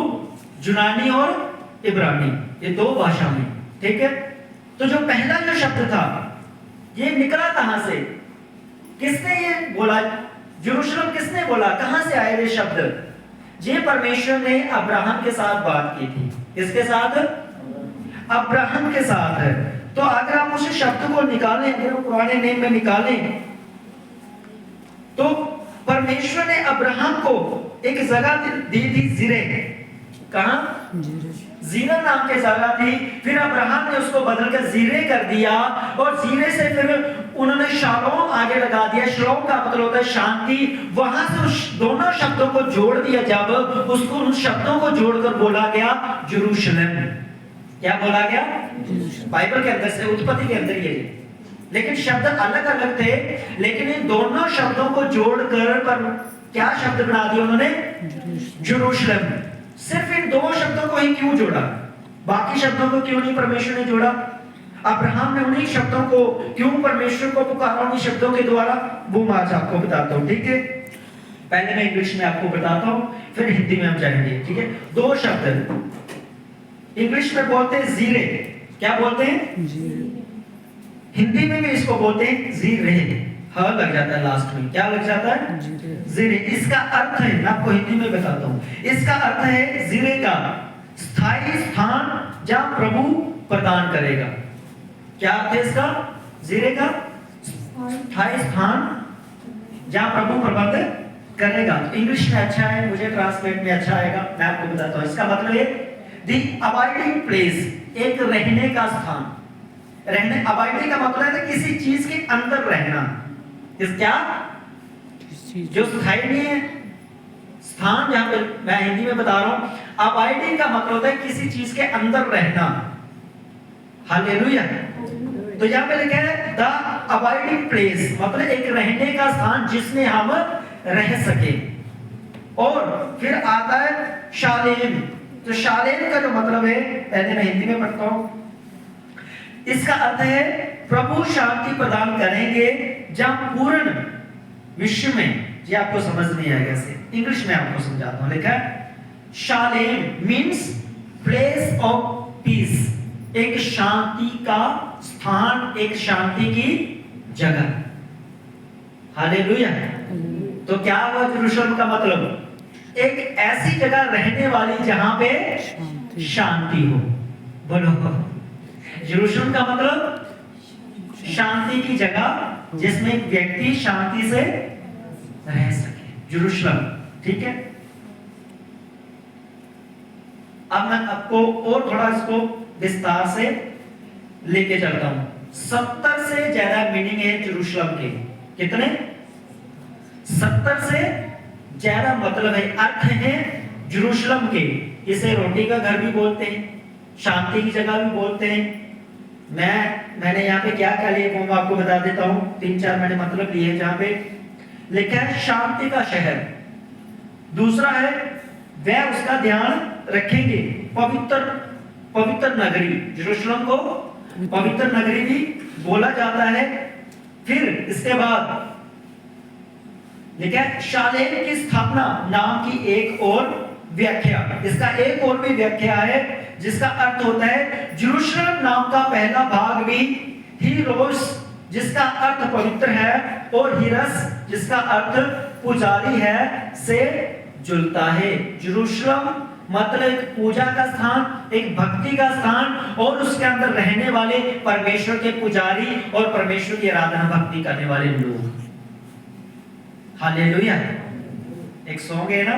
यूनानी और इब्रानी, ये दो भाषा में, ठीक है। तो जो पहला जो शब्द था ये निकला कहां से? किसने ये बोला? जेरूशलम किसने बोला? कहां से आए ये शब्द? ये परमेश्वर ने अब्राहम के साथ बात की थी। किसके साथ? अब्राहम के साथ है। तो अगर हम उस शब्द को निकालें, अगर पुराने नेम में निकालें, तो परमेश्वर ने अब्राहम को एक जगह दी थी, जिरे। कहां? जीरा नाम की जगह थी। फिर अब्राहम ने उसको बदलकर जीरे कर दिया और जीरे से फिर उन्होंने शालोम आगे लगा दिया। शालोम का मतलब होता है शांति। वहां से उस दोनों शब्दों को जोड़ दिया, जब उसको उन शब्दों को जोड़कर बोला गया जेरूशलम। क्या बोला गया? बाइबल के अंदर से, उत्पत्ति के अंदर ये, लेकिन शब्द अलग अलग थे, लेकिन इन दोनों शब्दों को जोड़कर पर क्या शब्द बना दिया उन्होंने? जेरूशलम। सिर्फ इन दो शब्दों को ही क्यों जोड़ा? बाकी शब्दों को क्यों नहीं परमेश्वर ने जोड़ा? अब्राहम ने उन्हीं शब्दों को क्यों परमेश्वर को पुकारा उन्हीं शब्दों के द्वारा? वो मैं आज आपको बताता हूं, ठीक है। पहले मैं इंग्लिश में आपको बताता हूं, फिर हिंदी में हम जाएंगे, ठीक है। दो शब्द इंग्लिश में बोलते हैं जीरे। क्या बोलते हैं? हिंदी में भी इसको बोलते हैं जीरे। ह लग जाता है लास्ट में। क्या लग जाता है? जीरे। इसका अर्थ है, मैं आपको हिंदी में बताता हूं। इसका अर्थ है जीरे का स्थायी स्थान जहां प्रभु प्रदान करेगा। क्या अर्थ है इसका? जीरे का स्थायी स्थान जहां प्रभु प्रबंध करेगा। इंग्लिश में अच्छा है, मुझे ट्रांसलेट में अच्छा आएगा, मैं आपको बताता हूं। इसका मतलब है दी अबाइडिंग प्लेस, एक रहने का स्थान। रहने, अबाइडिंग का मतलब है किसी चीज के अंदर रहना। इस क्या? जो स्थायी नहीं है स्थान, जहां पे मैं हिंदी में बता रहा हूं। अबाइडिंग का मतलब होता है किसी चीज के अंदर रहना। हालेलुया। तो यहाँ पे लिखा है द अबाइडिंग प्लेस, मतलब एक रहने का स्थान जिसमें हम रह सके। और फिर आता है शालेम। तो शालेम का जो मतलब है, पहले मैं हिंदी में पढ़ता हूं। इसका अर्थ है प्रभु शांति प्रदान करेंगे जहां पूर्ण विश्व में। ये आपको समझ नहीं आएगा, ऐसे इंग्लिश में आपको समझाता हूं। लिखा है शालेम मींस प्लेस ऑफ पीस, एक शांति का स्थान, एक शांति की जगह। हालेलुया। तो क्या हुआ जेरूशलम का मतलब? एक ऐसी जगह रहने वाली जहां पे शांति हो। बोलो, जेरूशलम का मतलब शांति की जगह जिसमें एक व्यक्ति शांति से रह सके। जेरूशलम, ठीक है। अब मैं आपको और थोड़ा इसको विस्तार से लेके चलता हूं। 70 से ज्यादा मीनिंग है जेरूशलम के। कितने? 70 से ज्यादा मतलब है, अर्थ है जेरूशलम के। इसे रोटी का घर भी बोलते हैं, शांति की जगह भी बोलते हैं। मैंने यहाँ पे क्या क्या लिए वो मैं आपको बता देता हूँ। 3-4 मैंने मतलब लिए हैं। जहाँ पे लिखा है शांति का शहर। दूसरा है वह उसका ध्यान रखेंगे, पवित्र नगरी। जेरूशलम को पवित्र नगरी भी बोला जाता है। फिर इसके बाद लिखा है शालेम की स्थापना नाम की एक और व्याख्या। इसका एक और भी व्याख्या है जिसका अर्थ होता है जेरूशलम नाम का पहला भाग भी हीरोस, जिसका अर्थ पवित्र है, और हिरस, जिसका अर्थ पुजारी है, से जुलता है। जेरूशलम मतलब एक पूजा का स्थान, एक भक्ति का स्थान, और उसके अंदर रहने वाले परमेश्वर के पुजारी और परमेश्वर की आराधना भक्ति करने वाले लोग। हालेलुया। एक सॉन्ग है ना,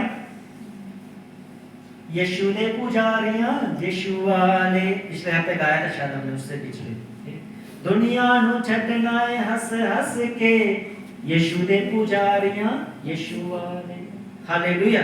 यीशु ने पुजारियां यीशु वाले, पिछले हफ्ते गाया था शायद हमने, उससे पिछले, दुनिया नु छड़ना है हंस हंस के, यीशु ने पुजारियां यीशु वाले। हालेलुया।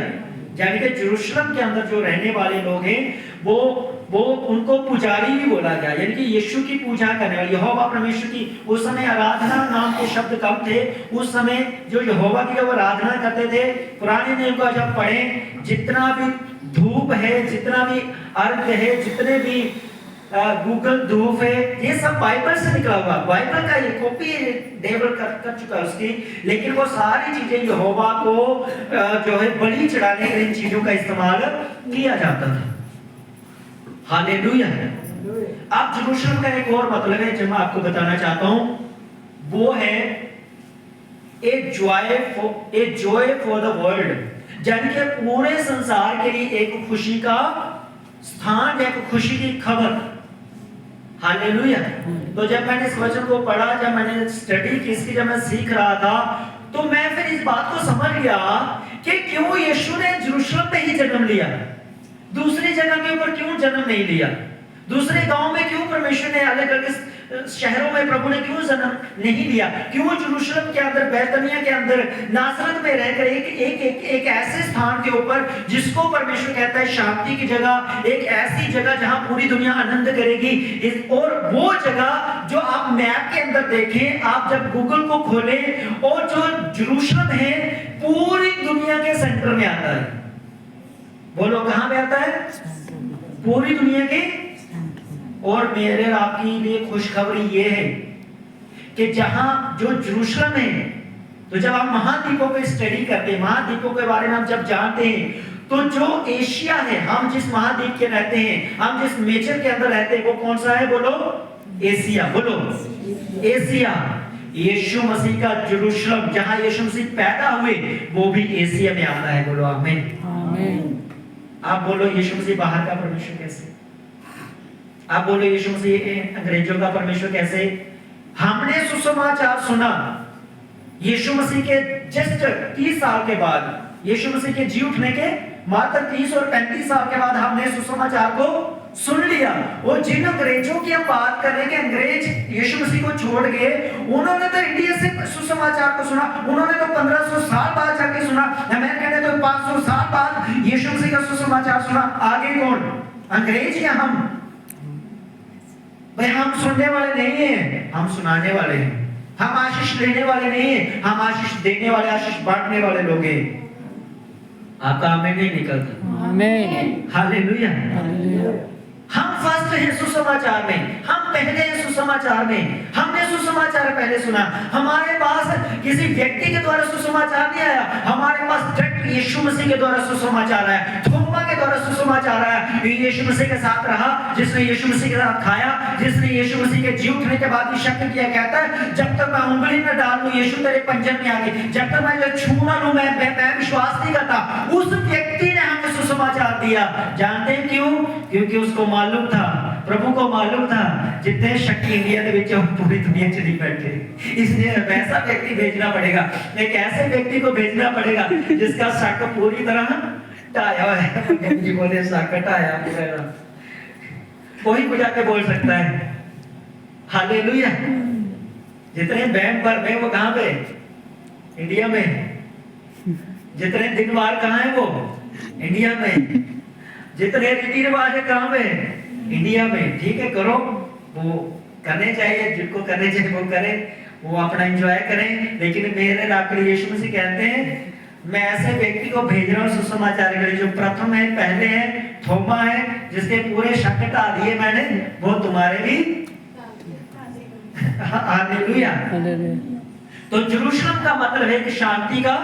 यानी कि यरूशलेम के अंदर जो रहने वाले लोग हैं वो उनको पुजारी भी बोला गया, यानी कि यीशु की पूजा करने वाले, यहोवा परमेश्वर की। उस समय आराधना नाम के शब्द कम थे। उस समय जो यहोवा की वो आराधना करते थे, पुराने नियम को जब पढ़े, जितना भी धूप है, जितना भी अर्घ है, जितने भी गूगल धूप है, ये सब बाइबल से निकला हुआ, बाइबल का ये कॉपी डेवलप कर चुका है उसकी। लेकिन वो सारी चीजें यहोवा को जो है बलि चढ़ाने के लिए इन चीजों का इस्तेमाल किया जाता था। हालेलुया। अब यरूशलेम का एक और मतलब है जो मैं आपको बताना चाहता हूं, वो है a joy for the world, यानी कि पूरे संसार के लिए एक खुशी का स्थान, एक खुशी की खबर। हालेलुया। तो जब मैंने इस वचन को पढ़ा, जब मैंने स्टडी की इसकी, जब मैं सीख रहा था, तो मैं फिर इस बात को समझ गया कि क्यों यीशु ने यरूशलेम में ही जन्म लिया, दूसरी जगह के ऊपर क्यों जन्म नहीं लिया, दूसरे गांव में क्यों परमेश्वर ने, अलग अलग शहरों में प्रभु ने क्यों जन्म नहीं लिया, क्यों यरूशलेम के अंदर, बैतनिया के अंदर, नासरत में रहकर एक ऐसे स्थान के ऊपर जिसको परमेश्वर कहता है शांति की जगह, एक ऐसी जगह जहां पूरी दुनिया आनंद करेगी। और वो जगह जो आप मैप के अंदर देखें, आप जब गूगल को खोलें, और जो यरूशलेम है पूरी दुनिया के सेंटर में आता है। बोलो कहां पे आता है? पूरी दुनिया के। और मेरे आपके लिए खुशखबरी ये है कि जहां जो यरूशलेम है, तो जब आप महाद्वीपों पे स्टडी करते हैं, महाद्वीपों के बारे में आप जब जानते हैं, तो जो एशिया है, हम जिस महाद्वीप के रहते हैं, हम जिस नेचर के अंदर रहते हैं, वो कौन सा है? बोलो एशिया। बोलो एशिया। यीशु मसीह का यरूशलेम, जहां यीशु मसीह पैदा हुए, वो भी एशिया में आता है। बोलो आमीन। आप बोलो यीशु मसीह बाहर का परमेश्वर कैसे? आप बोलो यीशु मसीह अंग्रेजों का परमेश्वर कैसे? हमने सुसमाचार सुना यीशु मसीह के जस्ट 30 साल के बाद, यीशु मसीह के जी उठने के मात्र 30 और 35 साल के बाद हमने सुसमाचार को सुन लिया। और जिन अंग्रेजों की हम बात कर रहे हैं कि अंग्रेज यीशु मसीह को छोड़ गए, उन्होंने तो इंडिया से सुसमाचार को सुना, उन्होंने तो 1500 साल बाद जाके सुना। अमेरिका ने तो 500 साल बाद यीशु मसीह का सुसमाचार सुना। आगे कौन? अंग्रेज या हम? भाई हम सुनने वाले नहीं हैं, हम सुनाने वाले हैं। हम आशीष लेने वाले नहीं हैं, हम आशीष देने वाले, आशीष बांटने वाले लोग हैं। आपका आमीन नहीं निकलता? आमीन। हालेलुया। हम फर्स्ट हैं सुसमाचार में, हम पहले हैं सुसमाचार में। हमने सुसमाचार पहले सुना। हमारे पास किसी व्यक्ति के द्वारा सुसमाचार नहीं आया, हमारे पास डायरेक्ट यीशु मसीह के द्वारा सुसमाचार आया, थोमा के द्वारा सुसमाचार आया। यीशु मसीह के साथ रहा, जिसने यीशु मसीह के साथ खाया, जिसने यीशु मसीह के जी उठने के बाद भी शक किया, कहता है जब तक मैं उंगली न डालूं यीशु तेरे पंजन में आके, जब तक मैं छू ना लूं, मैं विश्वास नहीं करता। उस व्यक्ति ने हमें सुसमाचार दिया। जानते हैं क्यों? क्योंकि उसको मालूम था, प्रभु को मालूम था, जितने शक्ति इंडिया के बीच पूरी दुनिया च नहीं बैठे, इसलिए वैसा व्यक्ति भेजना पड़ेगा, एक ऐसे व्यक्ति को भेजना पड़ेगा जिसका शक पूरी तरह टाया है। जी बोले शक टाया पूरा, कोई को जाके बोल सकता है हालेलुया। जितने बैंड पर में वो कहां पे? इंडिया में। जितने दिनवार कहां है? वो इंडिया में। जितने रीति रिवाज है कहां पे? इंडिया में। ठीक है, करो, वो करने चाहिए, जिनको करने चाहिए वो करें, वो अपना एंजॉय करें। लेकिन मेरे राखड़ी यीशु मसीह कहते हैं मैं ऐसे व्यक्ति को भेज रहा हूं सुसमाचार के लिए, जो प्रथम है, पहले है, थोमा है, जिसके पूरे शक हटा दिए मैंने, वो तुम्हारे भी। हालेलुया। तो यरूशलेम का मतलब है कि शांति का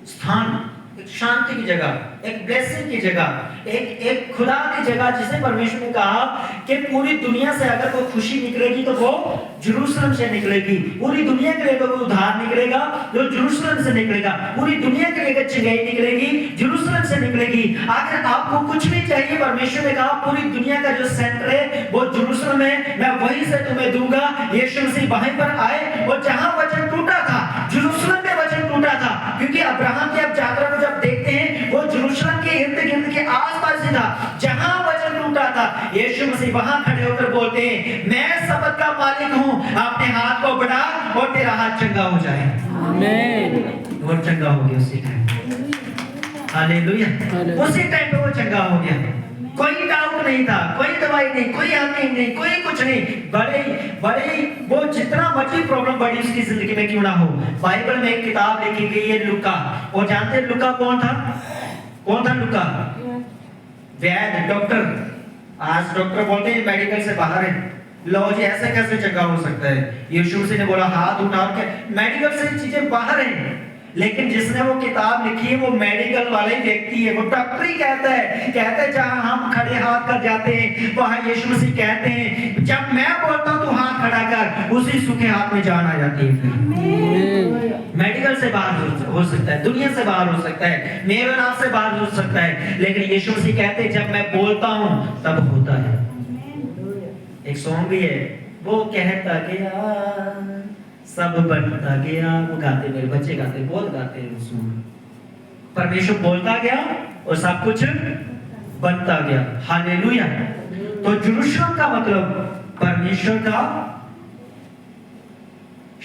स्थान, एक शांति की जगह, एक ब्लेसिंग की जगह, एक खुदा की जगह, जिसे परमेश्वर ने कहा कि पूरी दुनिया से अगर कोई खुशी निकलेगी तो वो यरूशलेम से निकलेगी। पूरी दुनिया के लिए कोई उद्धार निकलेगा जो यरूशलेम से निकलेगा। पूरी दुनिया के लिए चंगाई निकलेगी यरूशलेम से निकलेगी। अगर आपको कुछ भी चाहिए, परमेश्वर ने कहा पूरी दुनिया का जो सेंटर है वो यरूशलेम है, मैं वहीं से तुम्हें दूंगा। यीशु मसीह वहीं पर आए और जहां वचन टूटा था, यरूशलेम में वचन टूटा था, क्योंकि अब्राहम की आप जागरण जब देखते हैं वो यरूशलेम के इर्द गिर्द के आसपास ही था जहां वचन टूटा था। यीशु मसीह वहां खड़े होकर बोलते हैं, मैं सबद का मालिक हूं, अपने हाथ को बढ़ा और तेरा हाथ चंगा हो जाए। आमीन। वो चंगा हो गया उसी टाइम। हालेलुया। उसी टाइम पे वो चंगा हो गया। कोई डाउट नहीं था, कोई दवाई नहीं, कोई हकीम नहीं, कोई कुछ नहीं। बड़े बड़े वो जितना मर्जी प्रॉब्लम बड़ी उसकी जिंदगी में क्यों ना हो, बाइबल में एक किताब लिखी गई है लूका। और जानते हैं लूका कौन था? कौन था लूका? वैद्य, डॉक्टर। आज डॉक्टर बोलते हैं मेडिकल से बाहर है। लो जी ऐसे कैसे चंगा हो सकता है? यीशु मसीह ने बोला हाथ उठा के, मेडिकल से चीजें बाहर हैं। लेकिन जिसने वो किताब लिखी है वो मेडिकल वाला ही व्यक्ति है, वो डॉक्टर ही कहता है जहां हम खड़े हाथ कर जाते हैं वहां यीशु मसीह कहते हैं जब मैं बोलता हूं तो हाथ खड़ा कर, उसी सूखे हाथ में जान आ जाती है। फिर मेडिकल से बाहर हो सकता है, दुनिया से बाहर हो सकता है, मेरे नाम से बाहर हो सकता है, लेकिन यीशु मसीह कहते हैं जब मैं बोलता हूं तब होता है। एक सॉन्ग भी है, वो कहता गया सब बनता गया, वो गाते, मेरे बच्चे गाते, बहुत गाते हैं उसमें। परमेश्वर बोलता गया और सब कुछ बनता गया। हालेलुया। तो यरूशलेम का मतलब परमेश्वर का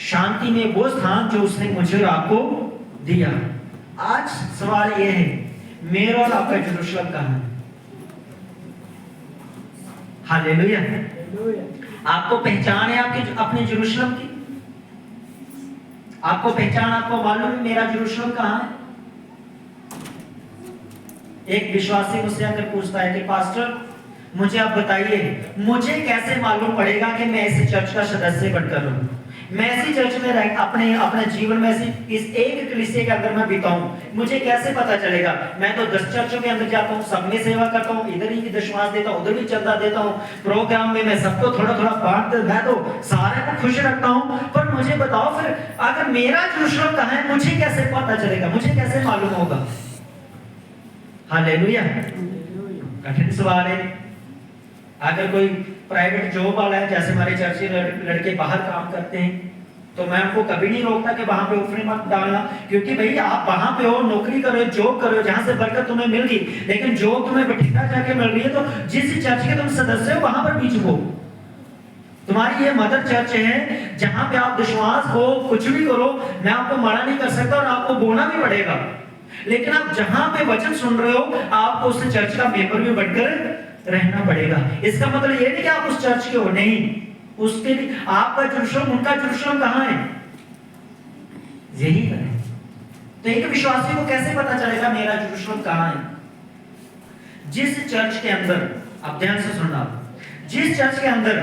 शांति में वो स्थान जो उसने मुझे और आपको दिया। आज सवाल यह है, मेरा और आपका यरूशलेम कहां है? हालेलुया। आपको पहचान है आपके अपने यरूशलेम की? आपको पहचान, आपको मालूम है मेरा यरूशलेम कहां है? एक विश्वासी मुझसे आकर पूछता है कि पास्टर मुझे आप बताइए, मुझे कैसे मालूम पड़ेगा कि मैं इस चर्च का सदस्य बनकर रहूं, मैं इसी चर्च में रह अपने जीवन में इस एक कलीसिया के अंदर मैं बिताऊं, मुझे कैसे पता चलेगा? मैं तो 10 चर्चों के अंदर जाता हूं, सब में सेवा करता हूं, इधर ही दशमांश देता हूं, उधर भी चंदा देता हूं, प्रोग्राम में मैं सबको थोड़ा थोड़ा बांट दे, मैं तो सारे को खुश रखता हूं। पर मुझे बताओ फिर अगर मेरा यरूशलेम कहां है, मुझे कैसे पता चलेगा, मुझे कैसे मालूम होगा? हालेलुया। कठिन सवाल है। अगर कोई प्राइवेट जॉब वाला है, जैसे हमारे चर्च के लड़के बाहर काम करते हैं, तो मैं उनको कभी नहीं रोकता कि वहां पे ऑफरिंग मत डालना, क्योंकि भाई आप वहां पे हो, नौकरी करो, जॉब करो, जहां से बरकत तुम्हें मिल गई, लेकिन जॉब तुम्हें बठिंडा जाके मिल रही है, तो जिस चर्च के तुम सदस्य हो वहां पर भी चुको। तुम्हारी ये मदर चर्च है जहां पे आप विश्वास हो, कुछ भी करो, मैं आपको मना नहीं कर सकता और आपको बोलना भी पड़ेगा, लेकिन आप जहां पे वचन सुन रहे हो आपको उस चर्च का मेंबर भी बनकर रहना पड़ेगा। इसका मतलब ये नहीं कि आप उस चर्च के हो, नहीं, उसके लिए आपका यरूशलेम, उनका यरूशलेम कहां है? यही है। तो एक विश्वासी को कैसे पता चलेगा मेरा यरूशलेम कहां है? जिस चर्च के अंदर, आप ध्यान से सुनना, जिस चर्च के अंदर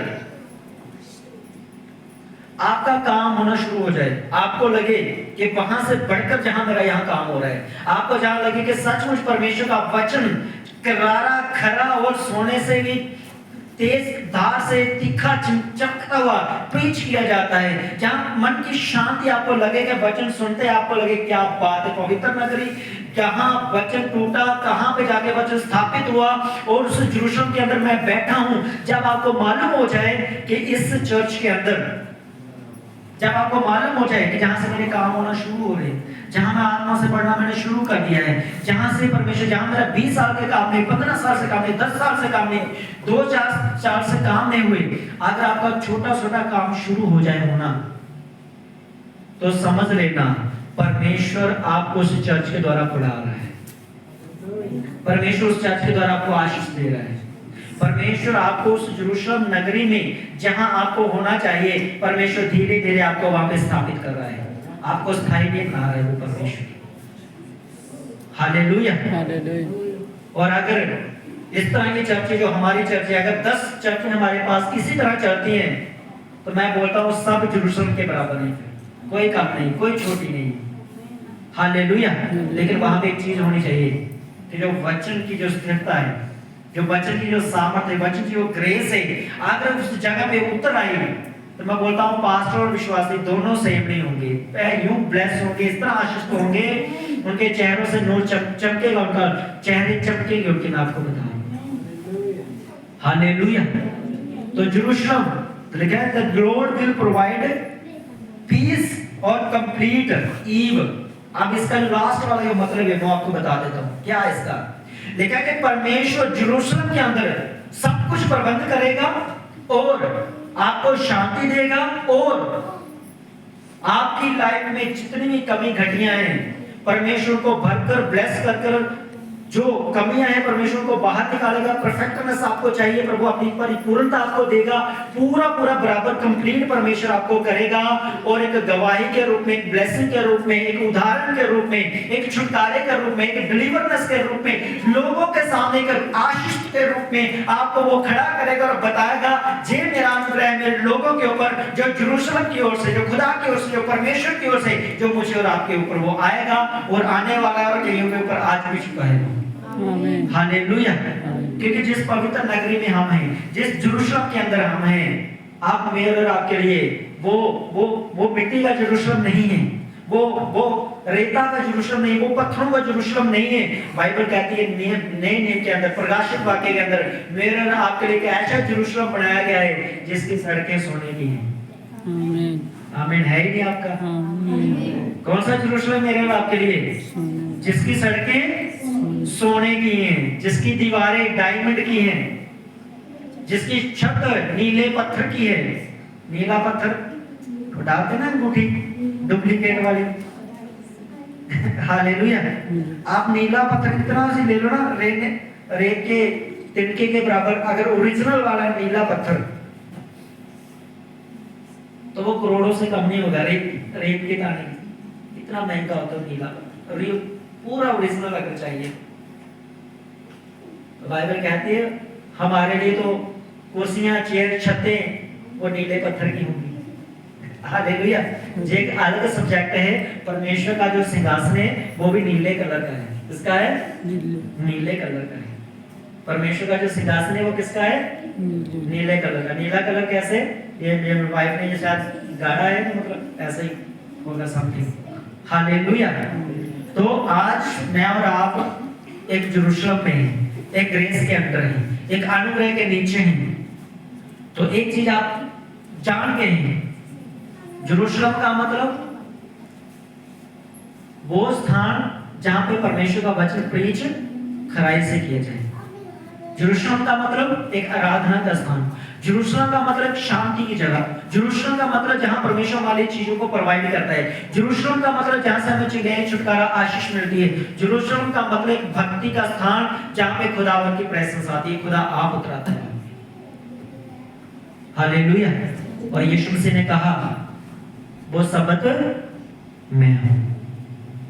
आपका काम होना शुरू हो जाए, आपको लगे कि वहां से बढ़कर जहां मेरा यहां काम हो रहा है, आपको जहां लगे कि सचमुच परमेश्वर का वचन करारा, खरा और सोने से भी तेज धार से तीखा चमकता हुआ प्रीच किया जाता है, जहां मन की शांति आपको लगे कि वचन सुनते आपको लगे क्या बात है, पवित्र नगरी जहां वचन टूटा, कहां पे जाके वचन स्थापित हुआ और उस यरूशलेम के अंदर मैं बैठा हूं। जब आपको मालूम हो जाए कि इस चर्च के अंदर, जब आपको मालूम हो जाए कि जहां से मेरे काम होना शुरू हो रहे, जहां मैं आत्मा से पढ़ना मैंने शुरू कर दिया है, जहां से परमेश्वर, जहां मेरा 20 साल के काम नहीं, 15 साल से काम नहीं, 10 साल से काम नहीं, 2-4 साल से काम नहीं हुए, अगर आपका छोटा छोटा काम शुरू हो जाए होना, तो समझ लेना परमेश्वर आपको उस चर्च के द्वारा बुला रहा है, परमेश्वर उस चर्च के द्वारा आपको आशीष दे रहा है, परमेश्वर आपको उस यरूशलेम नगरी में जहां आपको होना चाहिए, परमेश्वर धीरे धीरे आपको वहां पे स्थापित कर रहा है, आपको स्थायी भी बना रहा है वो परमेश्वर। हालेलुया। और अगर इस तरह की चर्चें जो हमारी चर्च है, अगर 10 चर्चें हमारे पास इसी तरह चलती हैं, तो मैं बोलता हूँ सब यरूशलेम के बराबर नहीं, कोई कम नहीं, कोई छोटी नहीं। हालेलुया। लेकिन वहां पे एक चीज होनी चाहिए कि जो वचन की जो स्थिरता है, जो वचन की जो सामर्थ्य है, वचन की जो ग्रेस है, अगर उस जगह पे उतर आई, तो मैं बोलता हूँ पास्टर और विश्वासी दोनों सेम नहीं होंगे, यूं ब्लेस होंगे, इस तरह आशीष होंगे, उनके चेहरों से नूर चमकेगा, उनका चेहरे चमकेंगे उनके, मैं आपको बताऊं। हालेलुया। तो यरूशलेम, तो लिखा है the lord will provide peace और कंप्लीट ईव। अब इसका लास्ट वाला जो मतलब है वो आपको बता देता हूँ, क्या है इसका? लिखा है कि परमेश्वर यरूशलेम के अंदर सब कुछ प्रबंध करेगा और आपको शांति देगा, और आपकी लाइफ में जितनी भी कमी घटियां हैं परमेश्वर को भरकर ब्लेस कर जो कमियां हैं परमेश्वर को बाहर निकालेगा। परफेक्टनेस आपको चाहिए, प्रभु अपनी परिपूर्णता आपको देगा, पूरा पूरा बराबर कंप्लीट परमेश्वर आपको करेगा, और एक गवाही के रूप में, एक ब्लेसिंग के रूप में, एक उदाहरण के रूप में, एक छुटकारे के रूप में, एक डिलीवरनेस के रूप में, लोगों के सामने एक आशीष के रूप में आपको वो खड़ा करेगा और बताएगा जे मेरा अनुग्रह है मेरे लोगों के ऊपर, जो यरूशलेम की ओर से, जो खुदा की ओर से, जो परमेश्वर की ओर से, जो मुझे और आपके ऊपर वो आएगा और आने वाला है और कईयों के ऊपर आज भी चुका है। हालेलुया। क्योंकि जिस पवित्र नगरी में हम हैं, जिस यरूशलेम के अंदर हम हैं, आप मेरे और आपके लिए वो मिट्टी का यरूशलेम नहीं है, वो रेता का यरूशलेम नहीं, वो पत्थरों का यरूशलेम नहीं है। बाइबल कहती है नए नियम के अंदर, प्रकाशित वाक्य के अंदर मेरे और आपके लिए ऐसा यरूशलेम बनाया गया है जिसकी सड़कें सोने की हैं। आमीन। है ही नहीं आपका? कौन सा यरूशलेम मेरे और आपके लिए? जिसकी सड़कें सोने की हैं, जिसकी दीवारें डायमंड की हैं, जिसकी छत नीले पत्थर की है। नीला पत्थर डालते ना अंगूठी डुप्लीकेट वाली। हालेलुया। आप नीला पत्थर कितना से ले लो ना, रेत के तिनके के बराबर अगर ओरिजिनल वाला नीला पत्थर, तो वो करोड़ों से कम नहीं होगा। रेत के दाने इतना महंगा होता है नीला पत्थर, पूरा ओरिजिनल अगर चाहिए। तो बाइबल कहती है हमारे लिए तो कुर्सियां, चेयर, छतें वो नीले पत्थर की होंगी। हालेलुया। ये एक अलग सब्जेक्ट है। परमेश्वर का जो सिंहासन है वो भी नीले कलर का है। किसका है? नीले कलर का है। परमेश्वर का जो सिंहासन है वो किसका है? नीले कलर का। नीला कलर कैसे? ये मेरे वाइफ ने ये शायद गाड़ा है, तो मतलब ऐसे ही होगा समथिंग। हालेलुया। तो आज मैं और आप एक यरूशलेम में हैं, एक ग्रेस के अंदर हैं, एक अनुग्रह के नीचे हैं। तो एक चीज आप जान गए हैं, यरूशलेम का मतलब वो स्थान जहां पे परमेश्वर का वचन प्रीच खराई से किया जाए। यरूशलेम का मतलब एक आराधना का स्थान, यरूशलेम का मतलब शांति की जगह, यरूशलेम का मतलब जहां परमेश्वर वाली चीजों को प्रोवाइड करता है, यरूशलेम का मतलब जहां से हमें चीजें छुटकारा आशीष मिलती है, यरूशलेम का मतलब एक भक्ति का स्थान जहां पे खुदावंत की प्रेजेंस आती है, खुदा आप उतराता है। हालेलुया। और यीशु मसीह ने कहा वो सब्बत मैं हूं।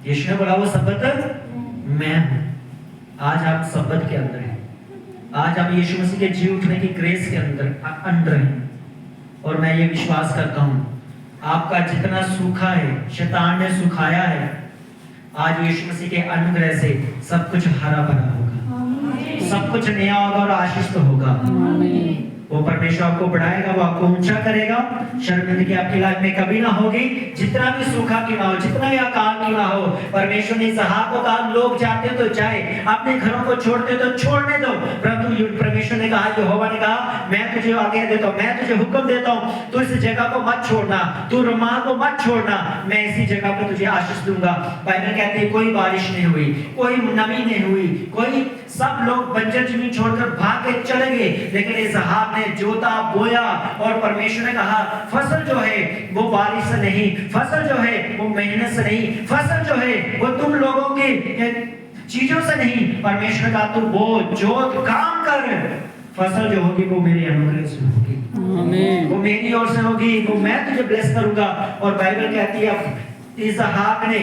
यीशु ने बोला वो सब्बत मैं हूं। आज आप सब्बत के अंदर हैं। आज हम यीशु मसीह के जी उठने की ग्रेस के अंदर हैं। और मैं ये विश्वास करता हूं आपका जितना सूखा है, शैतान ने सुखाया है, आज यीशु मसीह के अनुग्रह से सब कुछ हरा भरा होगा, सब कुछ नया होगा और आशीष होगा। वो परमेश्वर आपको बढ़ाएगा, वो आपको ऊंचा करेगा। शर्मिंदगी आपकी लाइफ में कभी ना होगी। जितना भी सूखा क्यों ना हो, जितना भी अकाल क्यों ना हो, परमेश्वर ने इसहाक को कहा लोग जाते तो जाए, अपने घरों को छोड़ते तो छोड़ने दो, परंतु परमेश्वर ने कहा, यहोवा ने कहा मैं तुझे आज्ञा देता हूं, मैं तुझे हुक्म देता हूं, तू इस जगह को मत छोड़ना, तू रुमाल को मत छोड़ना, मैं इसी जगह पर तुझे आशीष दूंगा। बाइबल कहती है कोई बारिश नहीं हुई, कोई नमी नहीं हुई, कोई सब लोग बंजर जमीन छोड़कर भाग के चले गए, लेकिन इसहाक ने जोता, बोया, और परमेश्वर ने कहा फसल जो है वो बारिश से नहीं, फसल जो है वो मेहनत से नहीं, फसल जो है वो तुम लोगों के चीजों से नहीं, परमेश्वर का तू बो, जोत, काम कर, फसल जो होगी वो मेरे अनुग्रह से होगी, आमीन, वो मेरी ओर से होगी, वो मैं तुझे ब्लेस करूंगा। और बाइबल कहती है इसहाक ने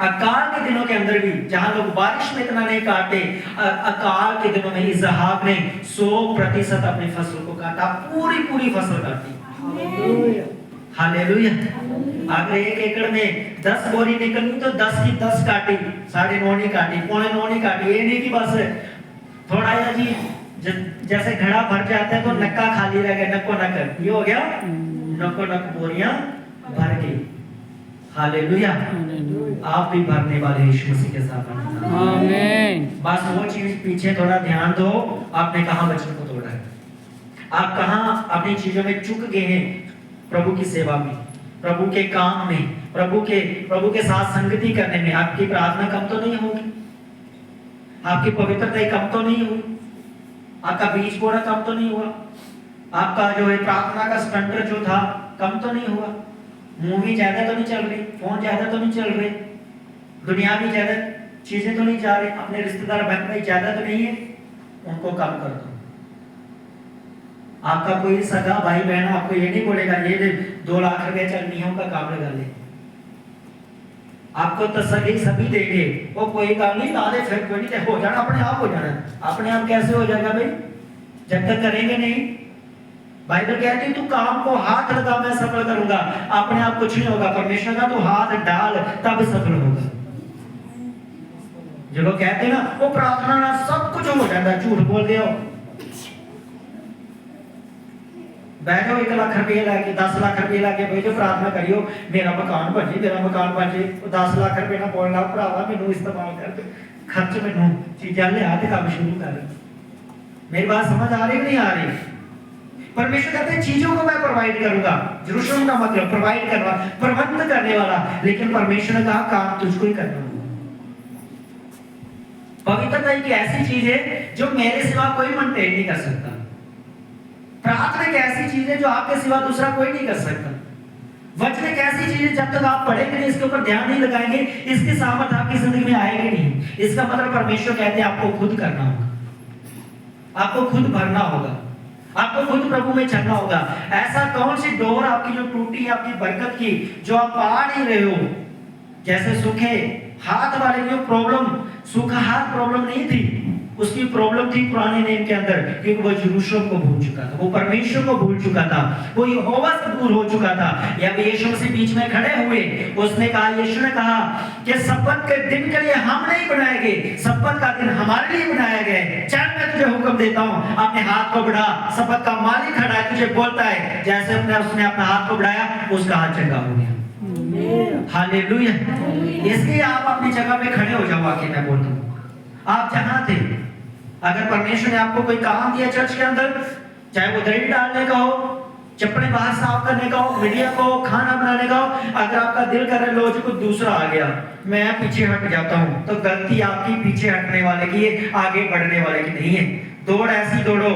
अकाल के दिनों के अंदर भी, जहां लोग बारिश में इतना नहीं काटे, अकाल के दिनों में इसहाक ने 100% अपनी फसल को काटा, पूरी फसल काटी। हालेलुया। अगर 1 एकड़ में 10 बोरी निकलनी तो 10 की 10 काटी, 9.5 नहीं काटी, 9.25 नहीं काटी। ये नहीं कि बस थोड़ा या जी जैसे घड़ा भर जाता है तो नक्का खाली रह गया, नको नक, ये हो गया नको नक बोरियां भर गई। हालेलुया। आप भी भरने वाले यीशु मसीह के साथ। आमीन। बस वो चीज पीछे थोड़ा ध्यान दो, आपने कहां वचन को तोड़ा है, आप कहां अपनी चीजों में चूक गए हैं, प्रभु की सेवा में, प्रभु के काम में, प्रभु के साथ संगति करने में। आपकी प्रार्थना कम तो नहीं होगी, आपकी पवित्रता कम तो नहीं हुई, आपका बीज बोना कम तो नहीं हुआ, आपका जो है प्रार्थना का स्टैंडर्ड जो था कम तो नहीं हुआ, मूवी ज्यादा तो नहीं चल रही, फोन ज्यादा तो नहीं चल रहे, दुनिया में ज्यादा चीजें तो नहीं जा रही, अपने रिश्तेदार बहन भाई ज्यादा तो नहीं है, उनको कम कर दो। आपका कोई सगा भाई बहन आपको ये नहीं बोलेगा ये 2 लाख रुपए चल नियम का काम लगा ले, आपको तसल्ली सभी देंगे, वो कोई काम नहीं ला दे फिर कोई नहीं हो जाना, अपने आप हो जाना। अपने आप कैसे हो जाएगा भाई, जब तक करेंगे नहीं। बाइबल कहती है तू काम को हाथ लगा मैं सफल करूंगा, अपने आप कुछ नहीं होगा, परमेश्वर का तू हाथ डाल तब सफल होगा। जो लोग कहते हैं ना वो प्रार्थना ना सब कुछ हो जाता है, झूठ बोल दिया। बैठो 1 लाख रुपये लाके 10 लाख रुपये लाके भेजो प्रार्थना करियो मेरा मकान बने, मेरा मकान बने, 10 लाख रुपये ना बोलना भरावा मैनू इस्तेमाल कर खर्च मैनू चीजा लिया ते काम शुरू कर। मेरी बात समझ आ रही नहीं आ रही? परमेश्वर कहते हैं चीजों को मैं प्रोवाइड करूंगा, यरूशलेम का मतलब प्रोवाइड करना, प्रबंध करने वाला, लेकिन परमेश्वर ने कहा काम तुझको ही करना। पवित्रता एक ऐसी चीज है जो मेरे सिवा कोई मेंटेन नहीं कर सकता। प्रार्थना एक ऐसी चीज है जो आपके सिवा दूसरा कोई नहीं कर सकता। वचन एक ऐसी चीज है जब तक आप पढ़ेंगे नहीं, इसके ऊपर ध्यान नहीं लगाएंगे, इसकी सामर्थ आपकी जिंदगी में आएगी नहीं। इसका मतलब परमेश्वर कहते हैं आपको खुद करना होगा, आपको खुद भरना होगा, आपको खुद प्रभु में चलना होगा। ऐसा कौन सी डोर आपकी जो टूटी है आपकी बरकत की, जो आप पा नहीं रहे हो? जैसे सूखे हाथ वाले की प्रॉब्लम, सूखा हाथ प्रॉब्लम नहीं थी, उसकी प्रॉब्लम थी पुराने नेम के अंदर, क्योंकि वो यरूशलेम को भूल चुका था, वो परमेश्वर को भूल चुका था, वो यहोवा से दूर हो चुका था। जब यीशु से बीच में खड़े हुए, उसने कहा, यीशु ने कहा कि सब्बत के दिन के लिए हम नहीं बनाए गए, सब्बत का दिन हमारे लिए बनाया गया है। चल मैं तुझे हुक्म देता हूँ, अपने हाथ को बढ़ा, सब्बत का मालिक खड़ा है, तुझे बोलता है। जैसे उसने अपना हाथ को बढ़ाया, उसका हाथ चंगा हो गया। हालेलुया। इसलिए आप अपनी जगह पे खड़े हो जाओ। आके मैं बोलता हूँ, आप जहां थे, अगर परमेश्वर ने आपको कोई काम दिया चर्च के अंदर, चाहे वो दही डालने का हो, चप्पलें बाहर साफ करने का हो, मीडिया को खाना बनाने का हो, अगर आपका दिल कर रहा है कुछ दूसरा आ गया, मैं पीछे हट जाता हूं, तो गलती आपकी पीछे हटने वाले की है, आगे बढ़ने वाले की नहीं है। दौड़ ऐसी दौड़ो,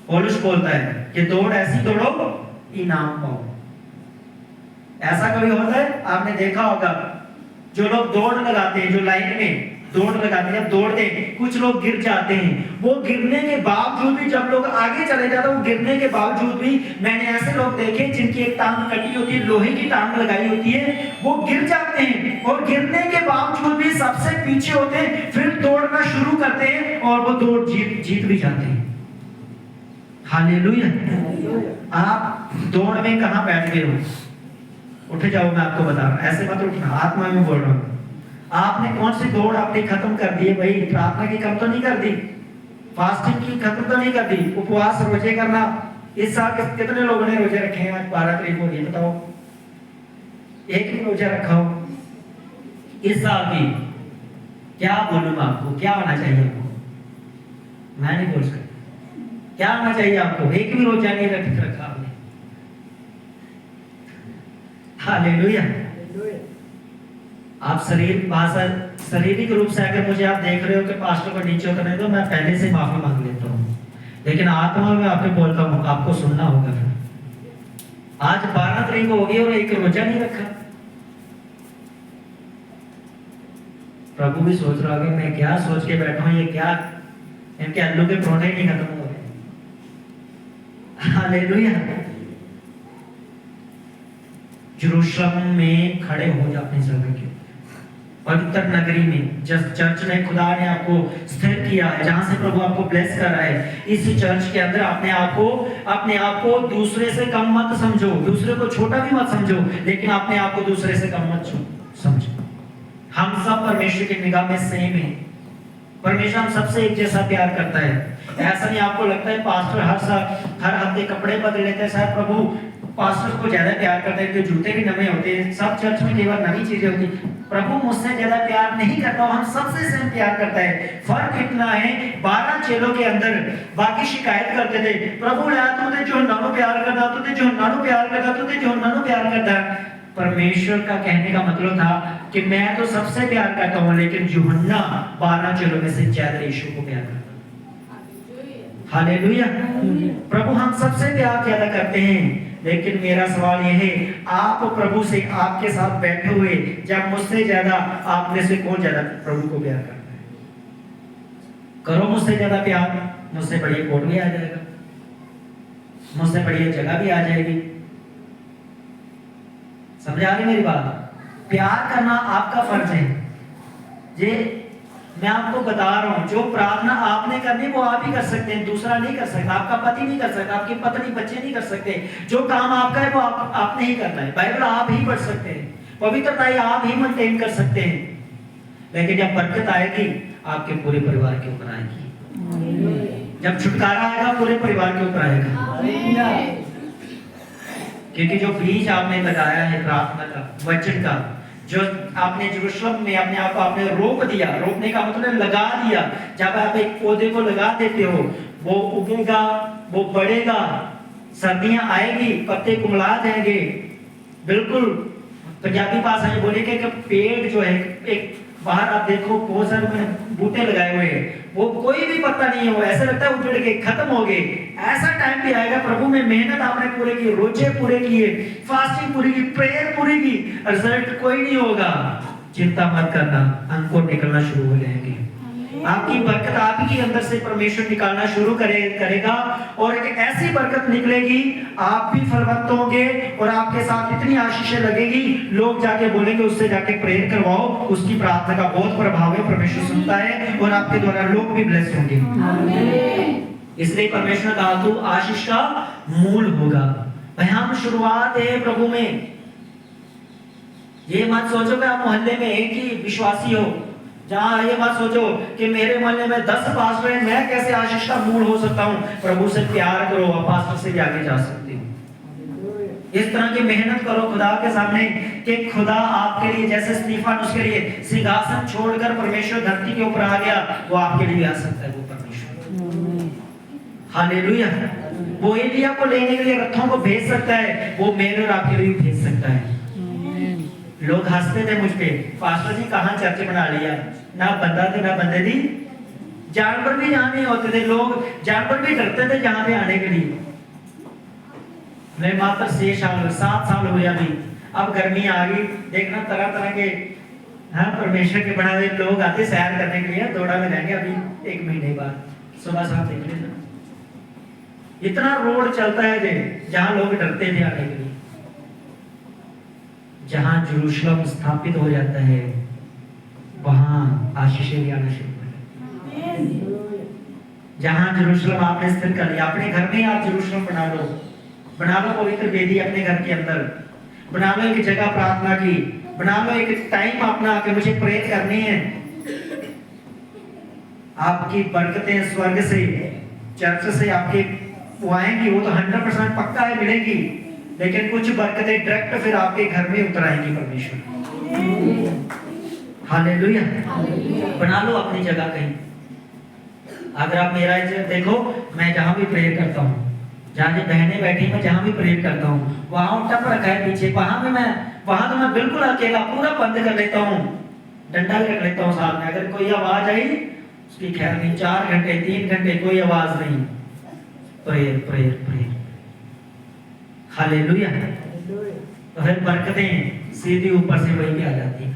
पौलुस बोलता है कि दौड़ ऐसी दौड़ो इनाम पाओ। ऐसा कभी होता है? आपने देखा होगा जो लोग दौड़ लगाते हैं, जो लाइन में दौड़ लगाते हैं, दौड़ते हैं, कुछ लोग गिर जाते हैं। वो गिरने के बावजूद भी, जब लोग आगे चले जाते हैं, वो गिरने के बावजूद भी, मैंने ऐसे लोग देखे जिनकी एक टांग कटी होती है, लोहे की टांग लगाई होती है, वो गिर जाते हैं और गिरने के बावजूद भी सबसे पीछे होते हैं, फिर दौड़ना शुरू करते हैं और वो दौड़ जीत भी जाते हैं। हालेलुया। आप दौड़ में कहां बैठ गए हो? उठ जाओ, मैं आपको बता रहा हूं, ऐसे मत उठना, आत्मा में बोल रहा हूं। आपने कौन सी दौड़ अपनी खत्म कर दी है भाई? प्रार्थना की कम तो नहीं कर दी, फास्टिंग की खत्म तो नहीं कर दी, उपवास रोजे करना। इस साल कितने लोगों ने रोजे रखे हैं? आज 12 तारीख हो रही है, बताओ एक भी रोजा रखा हो इस साल की? क्या बोलूं आपको, क्या होना चाहिए आपको? मैं नहीं बोल सकता क्या होना चाहिए आपको। एक भी रोजा नहीं रखा आपने। हालेलुया। आप शारीरिक रूप से अगर मुझे आप देख रहे हो कि पास्टर को नीचे उतरने दो, मैं पहले से माफी मांग लेता हूँ, लेकिन आत्मा में आपको बोलता हूँ, आपको सुनना होगा। फिर आज 12 तारीख हो गई और एक रोजा नहीं रखा। प्रभु भी सोच रहा होगा मैं क्या सोच के बैठा हूँ, ये क्या इनके आलू के परोठे नहीं खत्म हो गए। हालेलुया। यरूशलेम में खड़े हो जाओ अपनी जगह के, पवित्र नगरी में, जिस चर्च में खुदा ने आपको स्थिर किया है, जहां से प्रभु आपको ब्लेस कर रहा है, इस चर्च के अंदर अपने आप को दूसरे से कम मत समझो, दूसरे को छोटा भी मत समझो, लेकिन अपने आप को दूसरे से कम मत समझो। हम सब परमेश्वर की निगाह में सेम है। परमेश्वर हम सबसे एक जैसा प्यार करता है। ऐसा नहीं आपको लगता है पास्टर हर हफ्ते कपड़े बदल लेते हैं, शायद प्रभु पास्टर को ज्यादा प्यार करते हैं, क्योंकि जूते भी नए होते हैं, सब चर्च में केवल नई चीजें होती। प्रभु मुझसे ज्यादा प्यार नहीं करता, हम सबसे सेम प्यार करता है। फर्क इतना है, 12 चेलों के अंदर बाकी शिकायत करते थे, प्रभु तू ते जो नानो प्यार करता, तू ते जो नानो प्यार करता, तू ते जो नानो प्यार करता। परमेश्वर का कहने का मतलब था कि मैं तो सबसे प्यार करता हूं, लेकिन यूहन्ना 12 चेलों में से ज्यादा यीशु को प्यार करता था। हालेलुया। प्रभु हम सबसे प्यार ज्यादा करते हैं, लेकिन मेरा सवाल यह है, आप प्रभु से, आपके साथ बैठे हुए, जब मुझसे ज्यादा आप में से कौन ज्यादा प्रभु को प्यार करता है? करो मुझसे ज्यादा प्यार, मुझसे बढ़िया कोट भी आ जाएगा, मुझसे बढ़िया जगह भी आ जाएगी। समझ आ रही मेरी बात? प्यार करना आपका फर्ज है। ये मैं आपको बता रहा हूं, जो प्रार्थना आपने करनी वो आप ही कर सकते हैं, दूसरा नहीं कर सकता। आपका पति नहीं कर सकता, आपकी पत्नी, बच्चे नहीं कर सकते। जो काम आपका है वो आपने ही करना है। बाइबल आप ही पढ़ सकते हैं, पवित्रता आप ही मेंटेन कर सकते हैं, लेकिन जब बरकत आएगी आपके पूरे परिवार के ऊपर आएगी। जब छुटकारा आएगा पूरे परिवार के ऊपर आएगा। क्योंकि जो बीज आपने लगाया है प्रार्थना का, वचन का, जो आपने यरूशलेम में अपने आप को आपने रोप दिया, रोपने का मतलब लगा दिया। जब आप एक पौधे को लगा देते हो, वो उगेगा, वो बढ़ेगा, सर्दियां आएगी, पत्ते कुमला जाएंगे। बिल्कुल पंजाबी भाषा में बोलेंगे कि पेड़ जो है, एक बाहर आप देखो बहुत सारे बूटे लगाए हुए हैं, वो कोई भी पत्ता नहीं है, वो ऐसा लगता है उजड़ के खत्म हो गए। ऐसा टाइम भी आएगा, प्रभु में मेहनत आपने पूरे की, रोजे पूरे किए, फास्टिंग पूरी की, प्रेयर पूरी की, रिजल्ट कोई नहीं होगा। चिंता मत करना, अंकुर निकलना शुरू हो जाएंगे। आपकी बरकत आप ही के अंदर से परमेश्वर निकालना शुरू करेगा, और एक ऐसी बरकत निकलेगी, आप भी फलवंत होंगे और आपके साथ इतनी आशीषें लगेगी, लोग जाके बोलेंगे उससे जाके प्रेयर करवाओ, उसकी प्रार्थना का बहुत प्रभाव है, परमेश्वर सुनता है, और आपके द्वारा लोग भी ब्लेस होंगे। इसलिए परमेश्वर का तू आशीष का मूल होगा। हम शुरुआत है प्रभु में। ये मत सोचो कि आप मोहल्ले में एक ही विश्वासी हो, जहां ये मत सोचो कि मेरे मोहल्ले में 10 पास्टर हैं, मैं कैसे आशीष का मूल हो सकता हूं। प्रभु से प्यार करो, आप पास्टर से भी आगे जा सकते हो। इस तरह की मेहनत करो खुदा के सामने कि खुदा आपके लिए, जैसे स्तीफन उसके लिए सिंहासन छोड़कर परमेश्वर धरती के ऊपर आ गया, वो आपके लिए भी आ सकता है, वो परमेश्वर। हालेलुया। वो एलिया को लेने के लिए रथों को भेज सकता है, वो मेरे और आपके लिए भी भेज सकता है। लोग हंसते थे मुझ पे, पास्टर जी कहां चर्च बना लिया, ना बंदा थे ना बंदे थी। जानवर भी यहाँ नहीं होते थे, लोग जानवर भी डरते थे जहां पे आने के लिए। मैं मात्र 7 साल हुए अभी, अब गर्मी आ गई, देखना तरह तरह के परमेश्वर के बना हुए लोग आते सैर करने के लिए, दौड़ा लगाएंगे अभी 1 महीने बाद, सुबह शाम देख लेना। इतना रोड चलता है जहां लोग डरते थे आने के लिए। जहां यरूशलेम स्थापित हो जाता है, वहां आशीषें भी आना शुरू हो जाती है। जहां यरूशलेम आपने स्थिर कर लिया, अपने घर में आप यरूशलेम बना लो पवित्र वेदी अपने घर के अंदर, बना लो एक जगह प्रार्थना की, बना लो एक टाइम अपना कि मुझे प्रेयर करनी है। आपकी बरकतें स्वर्ग से, चर्च से आपके वो आएंगी, वो तो 100% पक्का है, मिलेगी। लेकिन कुछ बरकतें डायरेक्ट फिर आपके घर में उतर आएंगी परमेश्वर। हालेलुया। बना लो अपनी जगह कहीं। अगर आप मेरा देखो, मैं जहां भी प्रेयर करता हूँ, जहां जो बहनें बैठी, मैं जहां भी प्रेयर करता हूँ, वहां टप रखा है पीछे, वहां तो मैं बिल्कुल अकेला पूरा बंद कर लेता हूँ, डंडा भी रख लेता हूँ साथ में। अगर कोई आवाज आई, उसकी खैर नहीं, 4 घंटे 3 घंटे कोई आवाज नहीं, प्रेयर प्रेयर प्रेयर। हालेलुया। तो फिर बरकतें सीधी ऊपर से वहीं पे आ जाती है।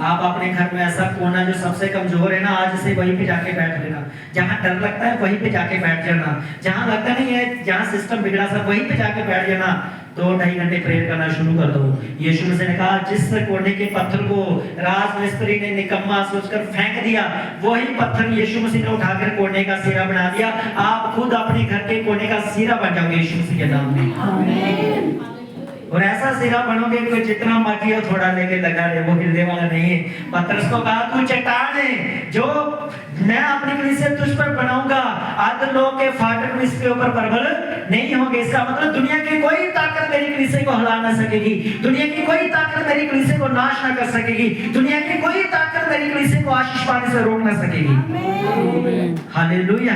आप अपने घर में ऐसा कोना जो सबसे कमजोर है ना, आज से वहीं पे जाके बैठ लेना। जहां डर लगता है वहीं पे जाके बैठ जाना। जहां लगता नहीं है, जहां सिस्टम बिगड़ा सा, वहीं पे जाके बैठ जाना। 2-2.5 घंटे प्रेयर करना शुरू कर दो। यीशु मसीह ने कहा, जिस कोने के पत्थर को राजमिस्त्री ने निकम्मा सोचकर फेंक दिया, वही पत्थर यीशु मसीह ने उठाकर कोने का सिरा बना दिया। आप खुद अपने घर के कोने का सिरा बन जाओगे यीशु मसीह के नाम में। आमीन। और ऐसा सिरा बनोगे कि जितना मर्जी हो थोड़ा लेके लगा दे, वो हिलने वाला नहीं है। पतरस को कहा, तू चट्टान है, जो मैं अपनी कलीसिया तुझ पर बनाऊंगा, आधे लोग के फाटक इसके ऊपर प्रबल नहीं होंगे। इसका मतलब दुनिया की कोई ताकत मेरी कलीसिया को हिला ना सकेगी, दुनिया की कोई ताकत मेरी कलीसिया को नाश ना कर सकेगी, दुनिया की कोई ताकत मेरी कलीसिया को आशीष पाने से रोक ना सकेगी। हालेलुया।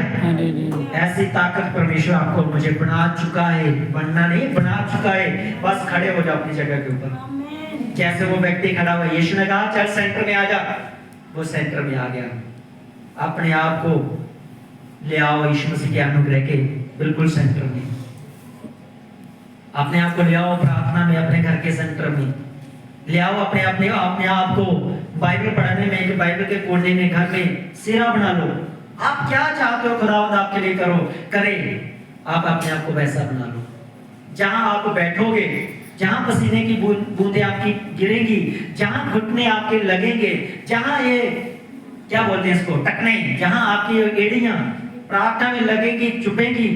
ऐसी ताकत परमेश्वर आपको मुझे बना चुका है, बनना नहीं, बना चुका है। बस बस खड़े हो जाओ अपनी जगह के ऊपर। जैसे वो व्यक्ति खड़ा हुआ, यीशु ने कहा चल सेंटर में आ जा, वो सेंटर में आ गया। अपने आप को ले आओ यीशु मसीह के अनुग्रह के बिल्कुल सेंटर में। अपने आप को ले आओ प्रार्थना में, अपने घर के सेंटर में ले आओ। अपने आप को बाइबल पढ़ने में, एक बाइबल के कोने में घर में सिरा बना लो। आप क्या चाहते हो खुदावंद आपके लिए करे, आप अपने आप को वैसा बना लो। जहां आप बैठोगे, जहां पसीने की बूंदें आपकी गिरेंगी, जहां घुटने आपके लगेंगे, जहां ये क्या बोलते हैं इसको, टकने, जहां आपकी एड़ियां प्रार्थना में लगेगी, चुपेंगी,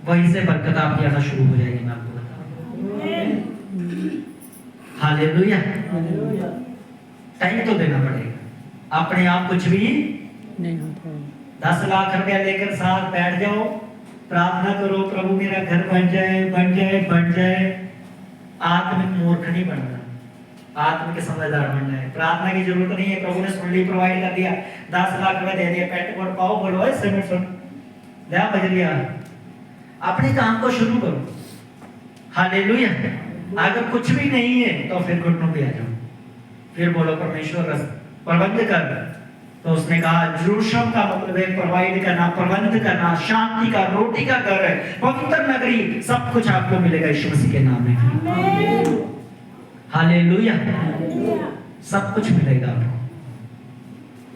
वहीं से बरकत आपकी आना शुरू हो जाएगी। मैं आपको बताऊं, हालेलुया। टाइम तो देना पड़ेगा। अपने आप कुछ भी नहीं होता। 10 लाख रुपया लेकर साथ बैठ जाओ, प्रार्थना करो प्रभु मेरा घर बन जाए, बन जाए, बन जाए। आत्मिक मूर्ख नहीं बनना, आत्मिक समझदार बनना है। प्रार्थना की जरूरत नहीं है, प्रभु ने सुन ली, प्रोवाइड कर दिया, 10 लाख रुपया दे दिया, पेट कोट पाओ, बोलो सिमट सुन ले बजरिया। अपने काम को शुरू करो। हालेलुया। अगर कुछ भी नहीं है तो फिर घुटनों पे आ जाओ, फिर बोलो परमेश्वर प्रबंध कर। तो उसने कहा जेरूशलेम का मतलब है प्रोवाइड करना, प्रबंध करना, शांति का, रोटी का घर है, पवित्र नगरी, सब कुछ आपको मिलेगा यीशु मसीह के नाम में। हालेलुया। सब कुछ मिलेगा आपको।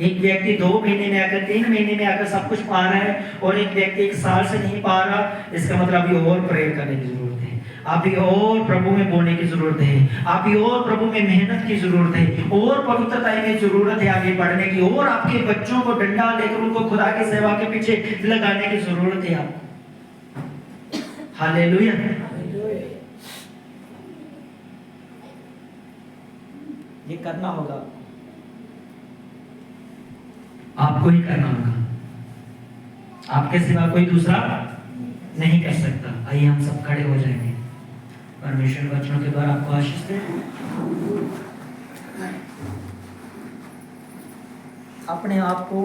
एक व्यक्ति 2 महीने में आकर, 3 महीने में आकर सब कुछ पा रहा है, और एक व्यक्ति 1 साल से नहीं पा रहा। इसका मतलब अभी और प्रेयर करने की जरूरत है, अभी और प्रभु में बोलने की जरूरत है, अभी और प्रभु में मेहनत की जरूरत है, और पवित्रता में जरूरत है आगे बढ़ने की, और आपके बच्चों को डंडा लेकर उनको खुदा की सेवा के पीछे लगाने की जरूरत है आपको। हालेलुया। ये करना होगा, आपको ही करना होगा। आपके सिवा कोई दूसरा नहीं कर सकता। आइए हम सब खड़े हो जाएंगे। परमेश्वर वचनों के द्वारा आपको आशीष दे। अपने आप को